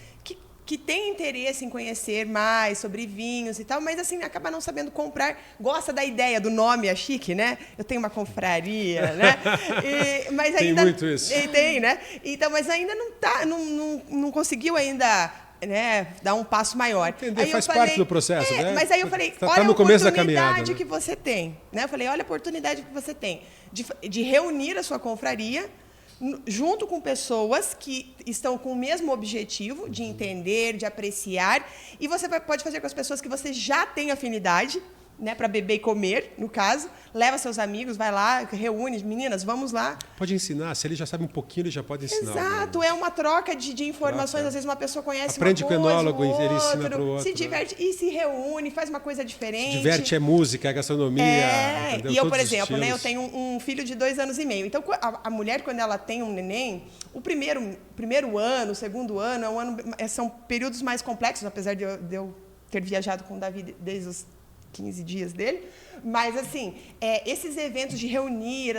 que têm interesse em conhecer mais sobre vinhos e tal, mas assim, acaba não sabendo comprar, gosta da ideia, do nome, é chique, né? Eu tenho uma confraria, né? Mas tem ainda, muito isso. Tem, né? Então, mas ainda não conseguiu ainda, né, dar um passo maior. Entender, faz parte do processo, né? Mas aí eu falei, olha no a começo da oportunidade caminhada, né? que você tem. Né? Eu falei, olha a oportunidade que você tem de reunir a sua confraria junto com pessoas que estão com o mesmo objetivo de entender, de apreciar, e você pode fazer com as pessoas que você já tem afinidade, né, para beber e comer, no caso, leva seus amigos, vai lá, reúne, meninas, vamos lá. Pode ensinar, se ele já sabe um pouquinho, ele já pode ensinar. Exato, é uma troca de informações, às vezes uma pessoa conhece aprende uma com o coisa, enólogo, ele ensina para o outro. se diverte e se reúne, faz uma coisa diferente. Se diverte é música, é gastronomia, entendeu? E eu, por Todos os exemplo, né, eu estilos. tenho um filho de 2 anos e meio. Então, a mulher, quando ela tem um neném, o primeiro ano, o segundo ano, são períodos mais complexos, apesar de eu ter viajado com o Davi desde os 15 dias dele. Mas, assim, esses eventos de reunir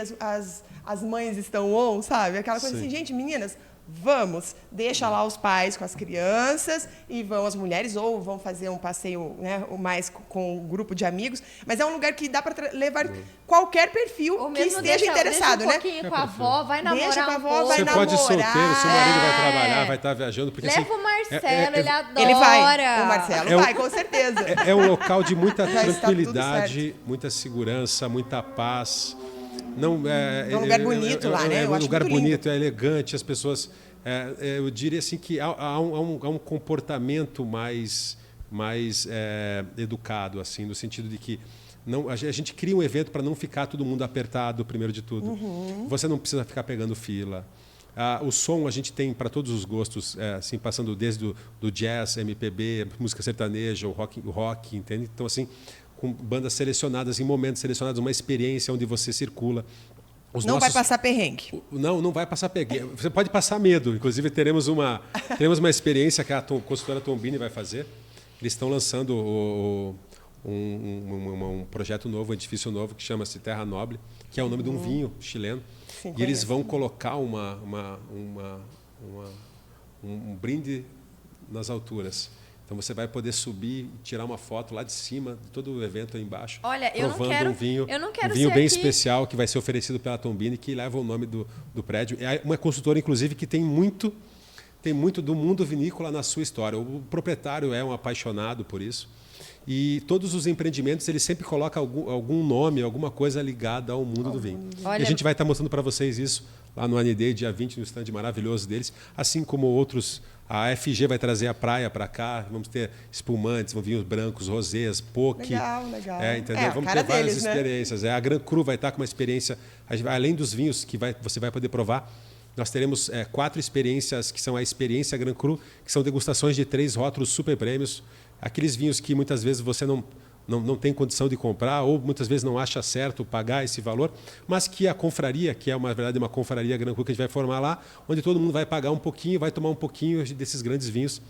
as mães estão on, sabe? Aquela coisa assim, gente, meninas, vamos, deixa lá os pais com as crianças e vão as mulheres, ou vão fazer um passeio, né, mais com um grupo de amigos. Mas é um lugar que dá para levar qualquer perfil que esteja interessado, deixa um pouquinho com a avó, vai namorar deixa com a avó, um vai Você namorar. pode ir solteiro, seu marido vai trabalhar, vai estar viajando. Porque, leva assim, o Marcelo, ele adora. Ele vai, o Marcelo vai, com certeza. É um local de muita Já está tranquilidade, muita segurança, muita paz. Não, É um lugar bonito lá, né? É um Eu acho lugar muito lindo. bonito, é elegante, as pessoas... eu diria assim que há um comportamento mais educado, assim, no sentido de que A gente cria um evento para não ficar todo mundo apertado, primeiro de tudo. Você não precisa ficar pegando fila. O som a gente tem para todos os gostos, assim, passando desde do jazz, MPB, música sertaneja, o rock, entende? Então, assim, com bandas selecionadas, em momentos selecionados, uma experiência onde você circula. Vai passar perrengue. Não vai passar perrengue. Você pode passar medo. Inclusive, teremos uma experiência que a consultora Tombini vai fazer. Eles estão lançando um projeto novo, um edifício novo, que chama-se Terra Noble, que é o nome de um vinho chileno. Sim, e eles vão colocar um brinde nas alturas. Então você vai poder subir e tirar uma foto lá de cima de todo o evento aí embaixo. Olha, um vinho bem especial que vai ser oferecido pela Tombini, que leva o nome do prédio. É uma consultora, inclusive, que tem muito do mundo vinícola na sua história. O proprietário é um apaixonado por isso. E todos os empreendimentos, ele sempre coloca algum nome, alguma coisa ligada ao mundo do vinho. Olha, e a gente vai estar mostrando para vocês isso lá no AND, dia 20, no stand maravilhoso deles. Assim como outros, a FG vai trazer a praia para cá, vamos ter espumantes, vinhos brancos, rosés, poke. Legal. Entendeu? Vamos ter várias experiências. A Gran Cru vai estar com uma experiência, além dos vinhos que você vai poder provar, nós teremos 4 experiências, que são a experiência Gran Cru, que são degustações de 3 rótulos super prêmios. Aqueles vinhos que muitas vezes você não tem condição de comprar ou muitas vezes não acha certo pagar esse valor, mas que a confraria, que é na verdade uma confraria Gran Cru que a gente vai formar lá, onde todo mundo vai pagar um pouquinho, vai tomar um pouquinho desses grandes vinhos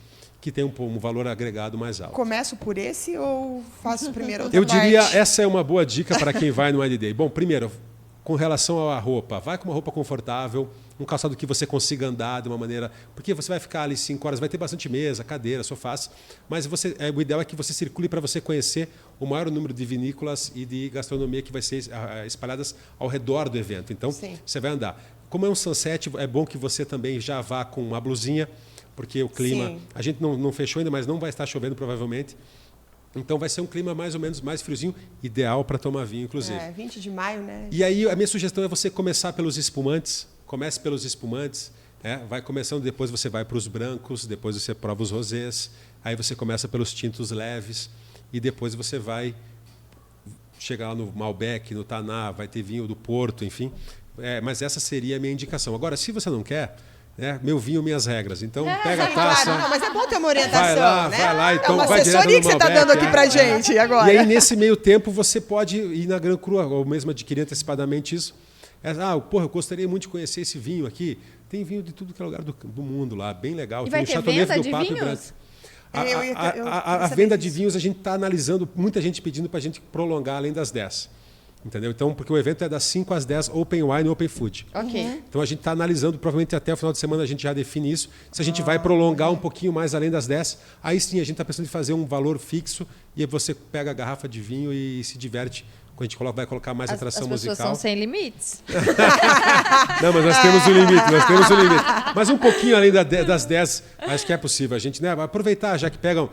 que tem um valor agregado mais alto. Começo por esse ou faço primeiro outra Eu diria, essa é uma boa dica para quem vai no AND. Bom, primeiro, com relação à roupa, vai com uma roupa confortável, um calçado que você consiga andar de uma maneira... Porque você vai ficar ali 5 horas, vai ter bastante mesa, cadeira, sofás, mas o ideal é que você circule para você conhecer o maior número de vinícolas e de gastronomia que vai ser espalhadas ao redor do evento. Então, você vai andar. Como é um sunset, é bom que você também já vá com uma blusinha, porque o clima... A gente não fechou ainda, mas não vai estar chovendo provavelmente. Então vai ser um clima mais ou menos mais friozinho, ideal para tomar vinho, inclusive. 20 de maio, né? E aí a minha sugestão é você começar pelos espumantes. Comece pelos espumantes, vai começando, depois você vai para os brancos, depois você prova os rosés, aí você começa pelos tintos leves e depois você vai chegar lá no Malbec, no Taná, vai ter vinho do Porto, enfim. Mas essa seria a minha indicação. Agora, se você não quer... meu vinho, minhas regras. Então, pega a taça. Claro, mas é bom ter uma orientação, vai lá, então uma vai direto no assessoria que você está dando aqui pra gente agora. E aí, nesse meio tempo, você pode ir na Gran Cru, ou mesmo adquirir antecipadamente isso. Eu gostaria muito de conhecer esse vinho aqui. Tem vinho de tudo que é lugar do mundo lá, bem legal. E tem vai ter venda de vinhos? A venda de vinhos, a gente está analisando, muita gente pedindo para a gente prolongar além das 10. Entendeu? Então, porque o evento é das 5 às 10, Open Wine, Open Food. Ok. Então, a gente está analisando, provavelmente até o final de semana a gente já define isso. Se a gente vai prolongar um pouquinho mais além das 10, aí sim a gente está pensando em fazer um valor fixo e aí você pega a garrafa de vinho e se diverte. A gente vai colocar mais atração musical. As pessoas são sem limites. Não, mas nós temos um limite, Mas um pouquinho além das 10, acho que é possível. A gente vai aproveitar, já que pegam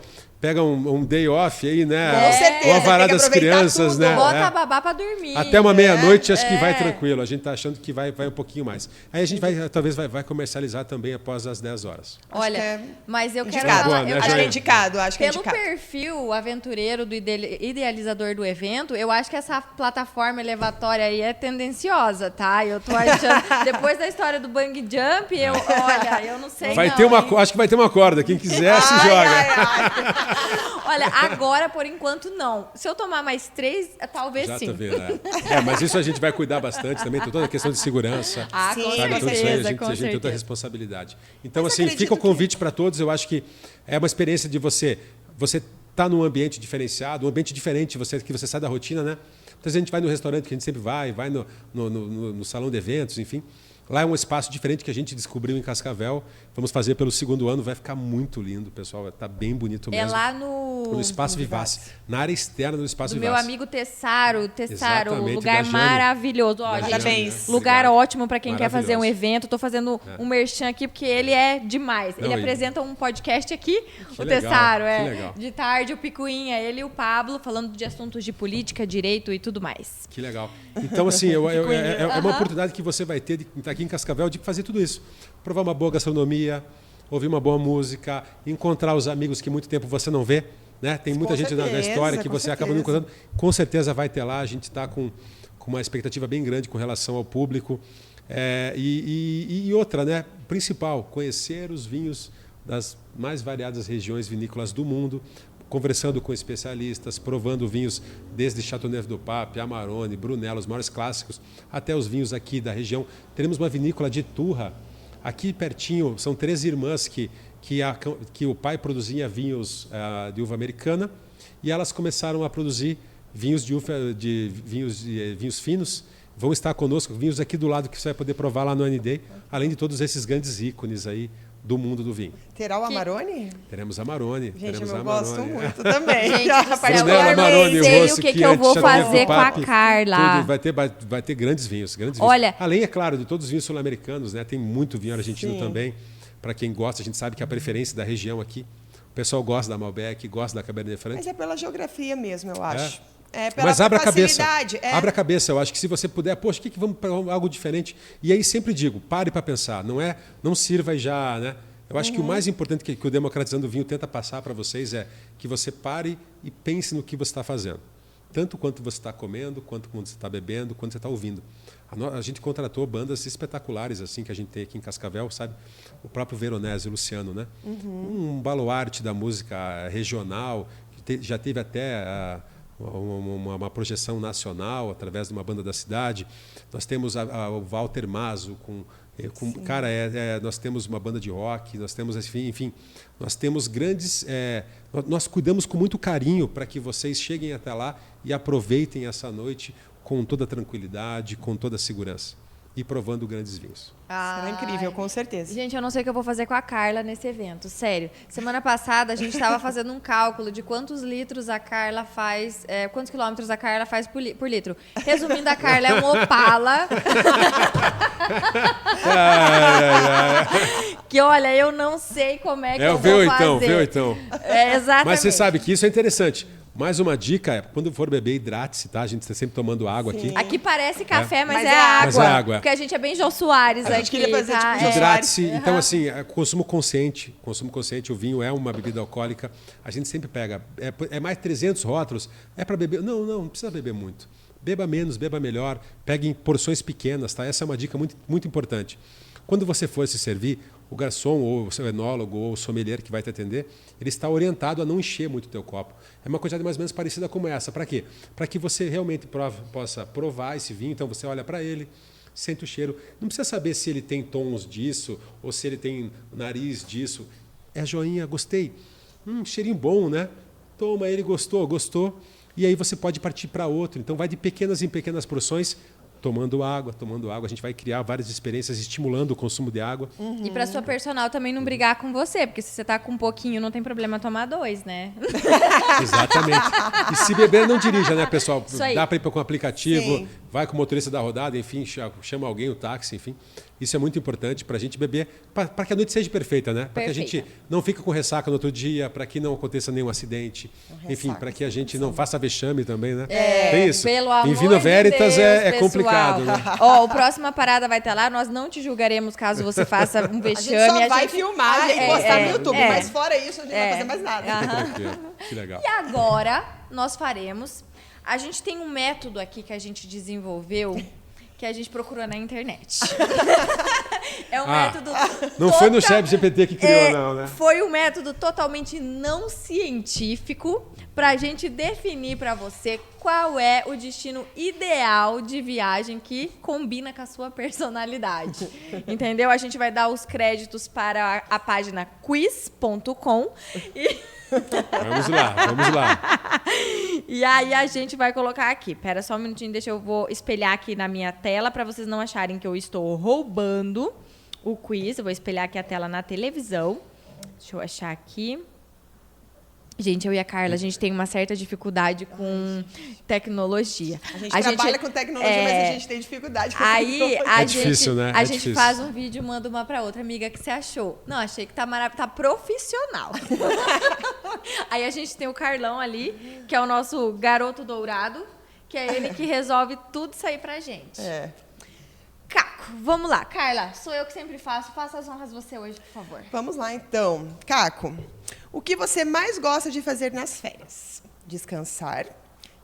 um day off aí, né? Com certeza. Ou a varada das crianças, tudo. né? Bota a babá para dormir. Até uma meia-noite, acho que vai tranquilo. A gente está achando que vai um pouquinho mais. Aí a gente talvez vai comercializar também após as 10 horas. Olha, mas eu quero falar... Boa, né, acho que é indicado, Pelo perfil aventureiro do idealizador do evento, eu acho que essa plataforma elevatória aí é tendenciosa, tá? Eu tô achando... Depois da história do bungee jump, eu não sei acho que vai ter uma corda. Quem quiser, se joga. Olha, agora, por enquanto, não. Se eu tomar mais 3, talvez já sim. Tá vendo, mas isso a gente vai cuidar bastante também, toda a questão de segurança. Com certeza, tudo isso aí, a gente tem toda a responsabilidade. Então, assim, fica o convite para todos. Eu acho que é uma experiência de você tá num ambiente diferenciado, um ambiente diferente, que você sai da rotina, né? Então, a gente vai no restaurante que a gente sempre vai no salão de eventos, enfim. Lá é um espaço diferente que a gente descobriu em Cascavel. Vamos fazer pelo 2º ano, vai ficar muito lindo, pessoal. Está bem bonito mesmo. É lá no Espaço Vivace, na área externa do Espaço do Vivace. Meu amigo Tessaro, Exatamente, lugar maravilhoso. Parabéns. Lugar ótimo para quem quer fazer um evento. Estou fazendo um merchan aqui porque ele é demais. Ele apresenta um podcast aqui, o Tessaro, de tarde, o Picuinha, ele e o Pablo, falando de assuntos de política, direito e tudo mais. Que legal. Então, assim, é uma oportunidade que você vai ter de estar aqui em Cascavel, de fazer tudo isso. Provar uma boa gastronomia, ouvir uma boa música, encontrar os amigos que muito tempo você não vê. né? Tem muita gente na história que você acaba não encontrando. Com certeza vai ter lá, a gente está com uma expectativa bem grande com relação ao público. E outra, né? Principal, conhecer os vinhos das mais variadas regiões vinícolas do mundo, conversando com especialistas, provando vinhos desde Châteauneuf-du-Pape, Amarone, Brunello, os maiores clássicos, até os vinhos aqui da região. Teremos uma vinícola de Turra, aqui pertinho, são 3 irmãs que o pai produzia vinhos de uva americana e elas começaram a produzir vinhos vinhos finos. Vão estar conosco, vinhos aqui do lado que você vai poder provar lá no N-Day, além de todos esses grandes ícones aí do mundo do vinho. Terá o Amarone? Teremos Amarone. Gente, eu gosto muito também. Gente, eu sei o que eu vou fazer com a Carla. Vai ter grandes vinhos. Olha, além, é claro, de todos os vinhos sul-americanos, né? Tem muito vinho argentino também. Para quem gosta, a gente sabe que a preferência da região aqui, o pessoal gosta da Malbec, gosta da Cabernet Franc. Mas é pela geografia mesmo, eu acho. Mas abra a cabeça. Abra a cabeça, eu acho que se você puder, poxa, que vamos para algo diferente? E aí sempre digo, pare para pensar, não sirva e já, né? Eu acho que o mais importante que o Democratizando o Vinho tenta passar para vocês é que você pare e pense no que você está fazendo. Tanto quanto você está comendo, quanto quando você está bebendo, quando você está ouvindo. A gente contratou bandas espetaculares assim que a gente tem aqui em Cascavel, sabe? O próprio Veronese, o Luciano, né? Um baluarte da música regional, que já teve até uma projeção nacional através de uma banda da cidade. Nós temos o Walter Mazo cara, nós temos uma banda de rock, nós temos, enfim, nós temos grandes... nós cuidamos com muito carinho para que vocês cheguem até lá e aproveitem essa noite com toda tranquilidade, com toda segurança. E provando grandes vinhos. Será incrível, com certeza. Gente, eu não sei o que eu vou fazer com a Carla nesse evento, sério. Semana passada a gente estava fazendo um cálculo de quantos litros a Carla faz, quantos quilômetros a Carla faz por litro. Resumindo, a Carla é um Opala. Que olha, eu não sei como é que eu vou fazer. Então. Exatamente. Mas você sabe que isso é interessante. Mais uma dica, quando for beber, hidrate-se, tá? A gente está sempre tomando água aqui. Aqui parece café, mas é água. Mas é água. Porque a gente é bem Jô Soares aqui. A gente queria fazer tipo hidrate-se. Então, assim, consumo consciente. Consumo consciente, o vinho é uma bebida alcoólica. A gente sempre pega, mais 300 rótulos, é para beber. Não precisa beber muito. Beba menos, beba melhor. Pegue em porções pequenas, tá? Essa é uma dica muito, muito importante. Quando você for se servir, o garçom ou o seu enólogo ou o sommelier que vai te atender, ele está orientado a não encher muito o teu copo. É uma quantidade mais ou menos parecida como essa. Para quê? Para que você realmente possa provar esse vinho. Então você olha para ele, sente o cheiro. Não precisa saber se ele tem tons disso ou se ele tem nariz disso. É joinha, gostei. Cheirinho bom, né? Toma, ele gostou. E aí você pode partir para outro. Então vai de pequenas em pequenas porções, tomando água. A gente vai criar várias experiências estimulando o consumo de água. E para sua personal também não brigar com você, porque se você tá com um pouquinho, não tem problema tomar 2, né? Exatamente. E se beber, não dirija, né, pessoal? Isso aí. Dá para ir com o aplicativo, Sim. vai com o motorista da rodada, enfim, chama alguém, o táxi, enfim. Isso é muito importante para a gente beber, para que a noite seja perfeita, né? Para que a gente não fique com ressaca no outro dia, para que não aconteça nenhum acidente. Enfim, para que a gente não faça vexame também, né? Tem isso. Pelo amor em Vino Veritas de Deus, é complicado, né? Ó, o próxima parada vai estar lá, nós não te julgaremos caso você faça um vexame. A gente só vai filmar e postar no YouTube, mas fora isso a gente não vai fazer mais nada. Fica tranquilo. Que legal. E agora nós faremos... A gente tem um método aqui que a gente desenvolveu que a gente procurou na internet. É um método... Não foi no ChatGPT que criou, não, né? Foi um método totalmente não científico para a gente definir para você qual é o destino ideal de viagem que combina com a sua personalidade. Entendeu? A gente vai dar os créditos para a página quiz.com e... Vamos lá. E aí a gente vai colocar aqui. Pera só um minutinho, eu vou espelhar aqui na minha tela para vocês não acharem que eu estou roubando o quiz. Eu vou espelhar aqui a tela na televisão. Deixa eu achar aqui. Gente, eu e a Carla, a gente tem uma certa dificuldade com tecnologia. A gente trabalha com tecnologia, mas a gente tem dificuldade com tecnologia. Aí difícil, né? A gente faz um vídeo e manda uma pra outra. Amiga, o que você achou? Não, achei que tá profissional. Aí a gente tem o Carlão ali, que é o nosso garoto dourado, que é ele que resolve tudo isso aí pra gente. Caco, vamos lá. Carla, sou eu que sempre faço. Faça as honras você hoje, por favor. Vamos lá, então. Caco, O que você mais gosta de fazer nas férias? Descansar,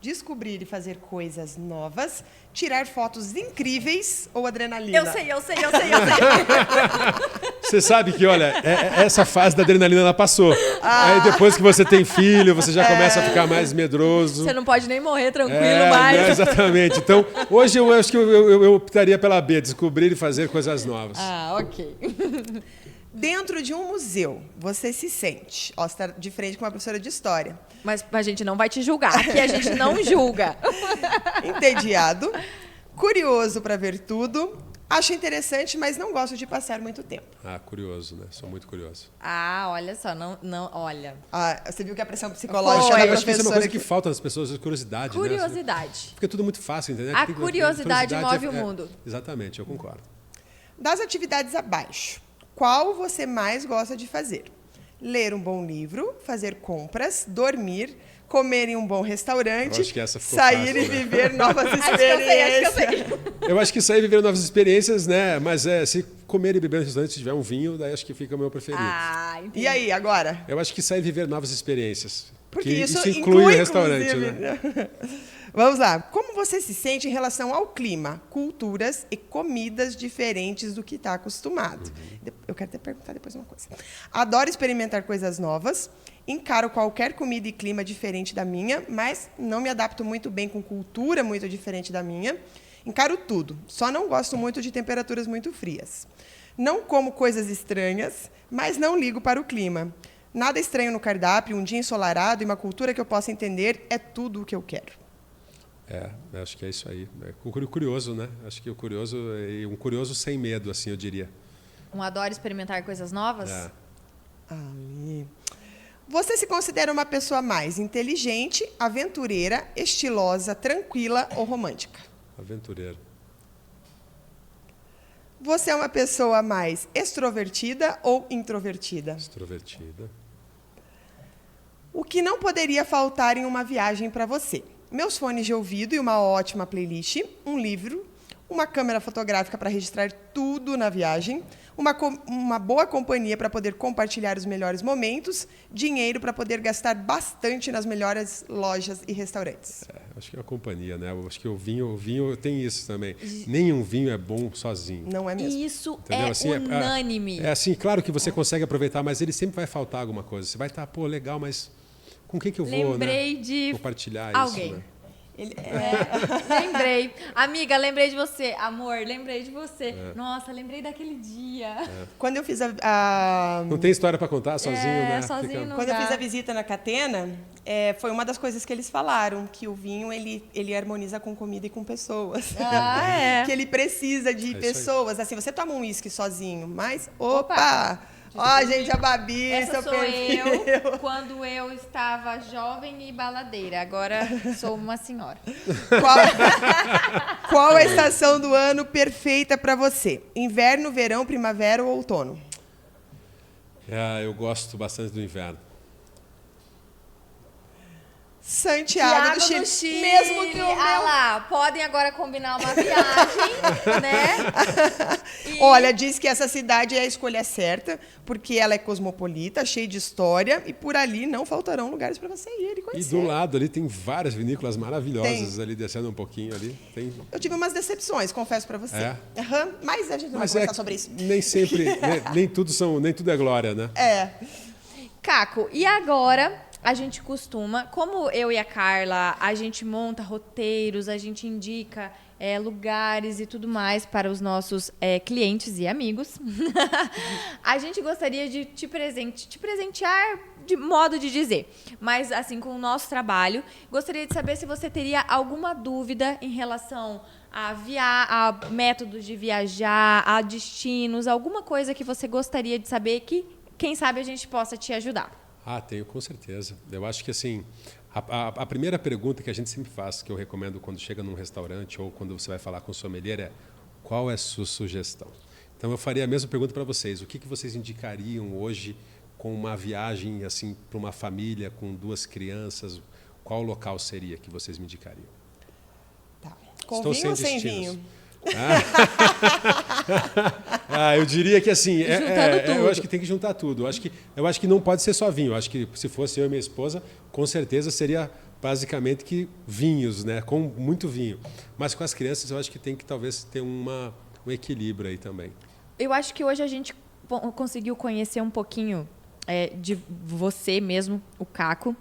descobrir e fazer coisas novas, tirar fotos incríveis ou adrenalina? Eu sei. Você sabe que, olha, essa fase da adrenalina ela passou. Aí depois que você tem filho, você já começa a ficar mais medroso. Você não pode nem morrer tranquilo mais. Né, exatamente. Então, hoje eu acho que eu optaria pela B, descobrir e fazer coisas novas. Ah, ok. Dentro de um museu, você se sente... Ó, você está de frente com uma professora de história. Mas a gente não vai te julgar. Aqui a gente não julga. Entediado, curioso para ver tudo, acho interessante, mas não gosto de passar muito tempo. Ah, curioso, né? Sou muito curioso. Ah, olha só, olha. Ah, você viu que a pressão psicológica da Eu acho que isso é uma coisa que professora... falta nas pessoas, a curiosidade. Curiosidade. Né? Porque é tudo muito fácil, entendeu? A curiosidade move o mundo. Exatamente, eu concordo. Das atividades abaixo, qual você mais gosta de fazer? Ler um bom livro, fazer compras, dormir, comer em um bom restaurante, Eu acho que essa ficou sair fácil, e né? viver novas Acho que eu sei. experiências. Eu acho que sair e viver novas experiências, né? Mas se comer e beber no restaurante, se tiver um vinho, daí acho que fica o meu preferido. Ah, entendi. E aí, agora? Eu acho que sair e viver novas experiências. Porque Que isso inclui o restaurante, inclusive, né? Vamos lá. Como você se sente em relação ao clima, culturas e comidas diferentes do que está acostumado? Eu quero até perguntar depois uma coisa. Adoro experimentar coisas novas. Encaro qualquer comida e clima diferente da minha, mas não me adapto muito bem com cultura muito diferente da minha. Encaro tudo. Só não gosto muito de temperaturas muito frias. Não como coisas estranhas, mas não ligo para o clima. Nada estranho no cardápio, um dia ensolarado e uma cultura que eu possa entender é tudo o que eu quero. Acho que é isso aí. É curioso, né? Acho que o curioso é um curioso sem medo, assim, eu diria. Adoro experimentar coisas novas? É. Ali. Você se considera uma pessoa mais inteligente, aventureira, estilosa, tranquila ou romântica? Aventureiro. Você é uma pessoa mais extrovertida ou introvertida? Extrovertida. O que não poderia faltar em uma viagem para você? Meus fones de ouvido e uma ótima playlist, um livro, uma câmera fotográfica para registrar tudo na viagem, uma boa companhia para poder compartilhar os melhores momentos, dinheiro para poder gastar bastante nas melhores lojas e restaurantes. Acho que é a companhia, né? Eu acho que o vinho tem isso também. Nenhum vinho é bom sozinho. Não é mesmo? Isso Entendeu? é Assim, unânime. É assim, claro que você consegue aproveitar, mas ele sempre vai faltar alguma coisa. Você vai estar, pô, legal, mas com quem que eu vou, Lembrei né? de compartilhar alguém. isso, né? Lembrei. Amiga, lembrei de você. Amor, lembrei de você. Nossa, lembrei daquele dia. Quando eu fiz Não tem história para contar sozinho, né? sozinho não Quando eu dá. fiz a visita na Catena, foi uma das coisas que eles falaram, que o vinho ele harmoniza com comida e com pessoas. Que ele precisa de isso aí. pessoas. Assim, você toma um uísque sozinho, mas opa! Ó, gente, a Babi, Essa seu sou perfil. eu quando eu estava jovem e baladeira. Agora sou uma senhora. Qual a estação do ano perfeita para você? Inverno, verão, primavera ou outono? Eu gosto bastante do inverno. Santiago do Chile. Mesmo que o meu... lá, podem agora combinar uma viagem, né? Olha, diz que essa cidade é a escolha certa, porque ela é cosmopolita, cheia de história, e por ali não faltarão lugares para você ir e E conhecer. do lado ali tem várias vinícolas maravilhosas ali, descendo um pouquinho ali. Tem... Eu tive umas decepções, confesso para você. É? Mas a gente não vai conversar sobre isso. Nem sempre, nem tudo é glória, né? Caco, e agora a gente costuma, como eu e a Carla, a gente monta roteiros, a gente indica lugares e tudo mais para os nossos clientes e amigos. A gente gostaria de te presentear, de modo de dizer, mas assim, com o nosso trabalho. Gostaria de saber se você teria alguma dúvida em relação a métodos de viajar, a destinos, alguma coisa que você gostaria de saber que, quem sabe, a gente possa te ajudar. Tenho, com certeza. Eu acho que, assim, a primeira pergunta que a gente sempre faz, que eu recomendo quando chega num restaurante ou quando você vai falar com o sommelier, é: qual é a sua sugestão? Então, eu faria a mesma pergunta para vocês. O que vocês indicariam hoje com uma viagem, assim, para uma família com 2 crianças? Qual local seria que vocês me indicariam? Tá. Com vinho ou sem vinho? Eu diria que assim, Juntando eu acho que tem que juntar tudo. Eu acho que não pode ser só vinho. Eu acho que se fosse eu e minha esposa, com certeza seria basicamente que vinhos, né? Com muito vinho. Mas com as crianças eu acho que tem que talvez ter um equilíbrio aí também. Eu acho que hoje a gente conseguiu conhecer um pouquinho de você mesmo, o Caco.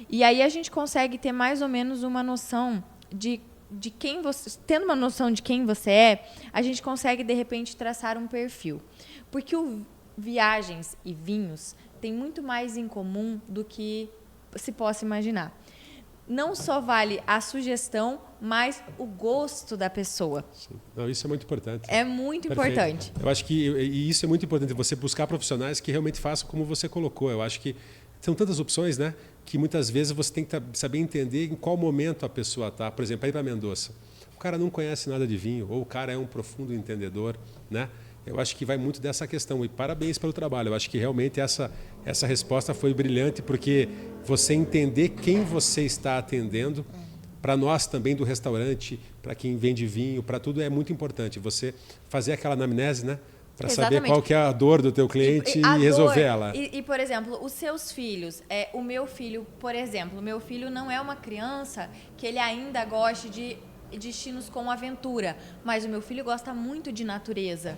E aí a gente consegue ter mais ou menos uma noção de quem você... Tendo uma noção de quem você é, a gente consegue, de repente, traçar um perfil. Porque viagens e vinhos têm muito mais em comum do que se possa imaginar. Não só vale a sugestão, mas o gosto da pessoa. Sim. Não, isso é muito importante. É muito Perfeito. Importante. Eu acho que isso é muito importante, você buscar profissionais que realmente façam como você colocou. Eu acho que são tantas opções, né? Que muitas vezes você tem que saber entender em qual momento a pessoa está. Por exemplo, aí para Mendoza. O cara não conhece nada de vinho, ou o cara é um profundo entendedor, né? Eu acho que vai muito dessa questão. E parabéns pelo trabalho. Eu acho que realmente essa resposta foi brilhante, porque você entender quem você está atendendo, para nós também do restaurante, para quem vende vinho, para tudo é muito importante. Você fazer aquela anamnese, né? Para saber qual que é a dor do teu cliente e resolver ela. E, por exemplo, os seus filhos. O meu filho, por exemplo, o meu filho não é uma criança que ele ainda goste de destinos com aventura, mas o meu filho gosta muito de natureza.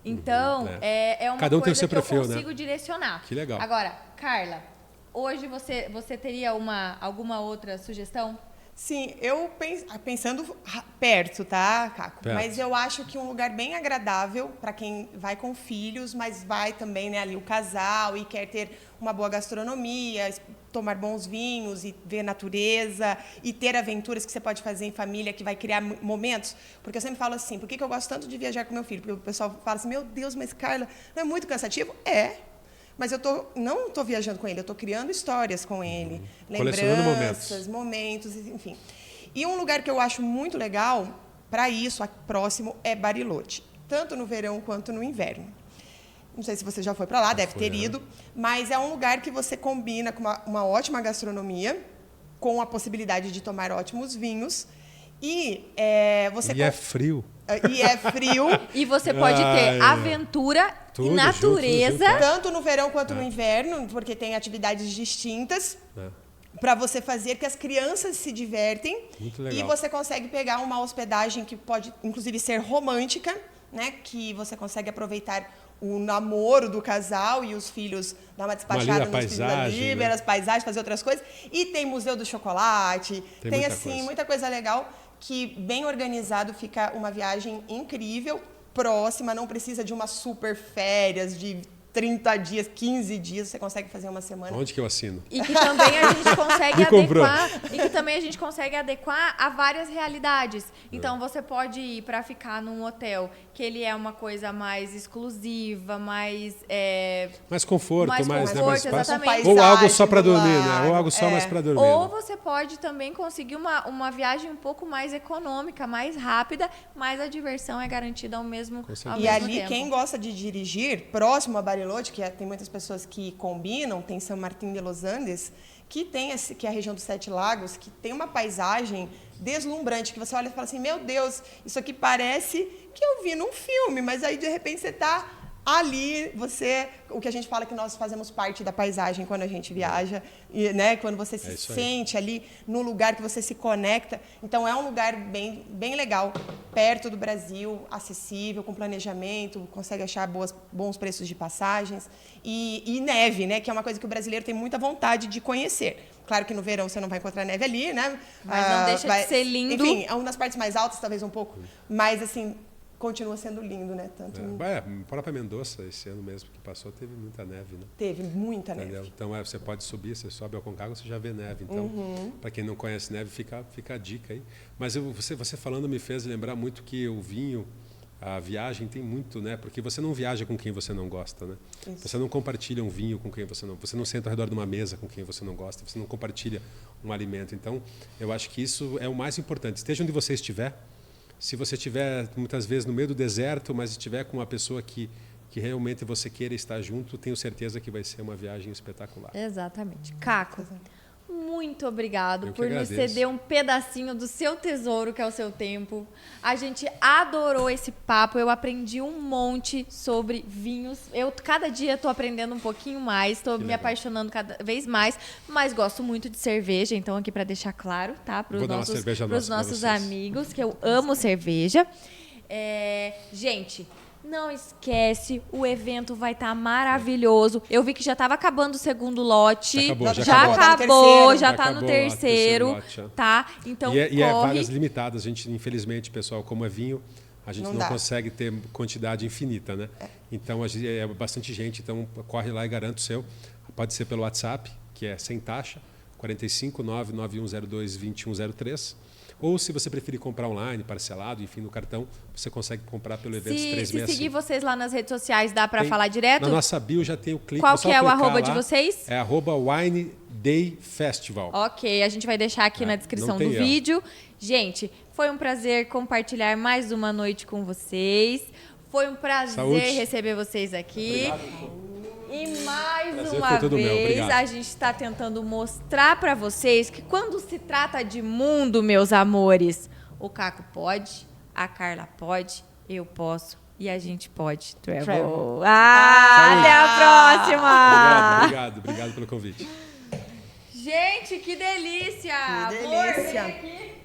Então, é uma Cada um coisa tem o seu que perfil, eu consigo né? direcionar. Que legal. Agora, Carla, hoje você teria alguma outra sugestão? Sim, eu pensando perto, tá, Caco? Perto. Mas eu acho que um lugar bem agradável para quem vai com filhos, mas vai também, né, ali o casal e quer ter uma boa gastronomia, tomar bons vinhos e ver natureza e ter aventuras que você pode fazer em família, que vai criar momentos. Porque eu sempre falo assim, por que eu gosto tanto de viajar com meu filho? Porque o pessoal fala assim, meu Deus, mas Carla, não é muito cansativo? Mas eu não estou viajando com ele, eu estou criando histórias com ele. Lembranças, momentos, enfim. E um lugar que eu acho muito legal para isso, próximo, é Bariloche. Tanto no verão quanto no inverno. Não sei se você já foi para lá, deve ter ido. Mas é um lugar que você combina com uma ótima gastronomia, com a possibilidade de tomar ótimos vinhos. E é frio. E é frio. E você pode ter aventura tudo, e natureza. junto. Tanto no verão quanto no inverno, porque tem atividades distintas para você fazer, que as crianças se divertem. Muito legal. E você consegue pegar uma hospedagem que pode, inclusive, ser romântica, né? Que você consegue aproveitar o namoro do casal e os filhos dar uma despachada nos filhos ali, ver as paisagens, fazer outras coisas. E tem Museu do Chocolate, tem assim, muita coisa legal, que bem organizado fica uma viagem incrível, próxima, não precisa de uma super férias de 30 dias, 15 dias, você consegue fazer uma semana. Onde que eu assino? E que também a gente consegue adequar a várias realidades. Então você pode ir para ficar num hotel que ele é uma coisa mais exclusiva, mais conforto, mais espaço. Exatamente. Ou algo só para dormir, né? Ou algo só mais para dormir. Ou você pode também conseguir uma viagem um pouco mais econômica, mais rápida, mas a diversão é garantida ao mesmo tempo. E ali, quem gosta de dirigir, próximo a Bariloche, que tem muitas pessoas que combinam, tem São Martín de los Andes, que é a região dos Sete Lagos, que tem uma paisagem deslumbrante, que você olha e fala assim, meu Deus, isso aqui parece que eu vi num filme, mas aí de repente você está ali, o que a gente fala que nós fazemos parte da paisagem quando a gente viaja, e, né, quando você se sente ali no lugar que você se conecta. Então é um lugar bem, bem legal, perto do Brasil, acessível, com planejamento, consegue achar bons preços de passagens e neve, né, que é uma coisa que o brasileiro tem muita vontade de conhecer. Claro que no verão você não vai encontrar neve ali, né? Mas não deixa de ser lindo. Enfim, é uma das partes mais altas, talvez um pouco, mas assim, continua sendo lindo, né? Própria Mendoza, esse ano mesmo que passou, teve muita neve, né? Teve muita neve. Então, você pode subir, você sobe ao Aconcagua, você já vê neve. Então, para quem não conhece neve, fica a dica aí. Mas você falando me fez lembrar muito que o vinho, a viagem tem muito, né? Porque você não viaja com quem você não gosta, né? Isso. Você não compartilha um vinho com quem você não senta ao redor de uma mesa com quem você não gosta, você não compartilha um alimento. Então, eu acho que isso é o mais importante. Esteja onde você estiver. Se você estiver, muitas vezes, no meio do deserto, mas estiver com uma pessoa que realmente você queira estar junto, tenho certeza que vai ser uma viagem espetacular. Exatamente. Caco, muito obrigado Eu que por nos agradeço. ceder um pedacinho do seu tesouro, que é o seu tempo. A gente adorou esse papo. Eu aprendi um monte sobre vinhos. Cada dia tô aprendendo um pouquinho mais, tô me legal. apaixonando cada vez mais, mas gosto muito de cerveja, então aqui para deixar claro, tá? Para Vou dar uma cerveja nossa pra nossos vocês. amigos, que eu amo cerveja. Gente, não esquece, o evento vai estar maravilhoso. Eu vi que já estava acabando o segundo lote. Já acabou. Já tá no terceiro, Lote, tá? Então, e é corre. vagas limitadas. A gente, infelizmente, pessoal, como é vinho, a gente não consegue ter quantidade infinita, né? Então, é bastante gente. Então, corre lá e garante o seu. Pode ser pelo WhatsApp, que é sem taxa, 45 99102 2103. Ou, se você preferir comprar online, parcelado, enfim, no cartão, você consegue comprar pelo evento 365. Se seguir vocês lá nas redes sociais, dá para falar direto? Na nossa bio já tem o clique. Qual que é o arroba lá, de vocês? É @Wine Day Festival. Ok, a gente vai deixar aqui na descrição do vídeo. Gente, foi um prazer compartilhar mais uma noite com vocês. Foi um prazer receber vocês aqui. Obrigado. E mais uma vez, a gente está tentando mostrar para vocês que quando se trata de mundo, meus amores, o Caco pode, a Carla pode, eu posso e a gente pode. Travel. Até a próxima! Obrigado pelo convite. Gente, que delícia! Que delícia! Amor, vem aqui.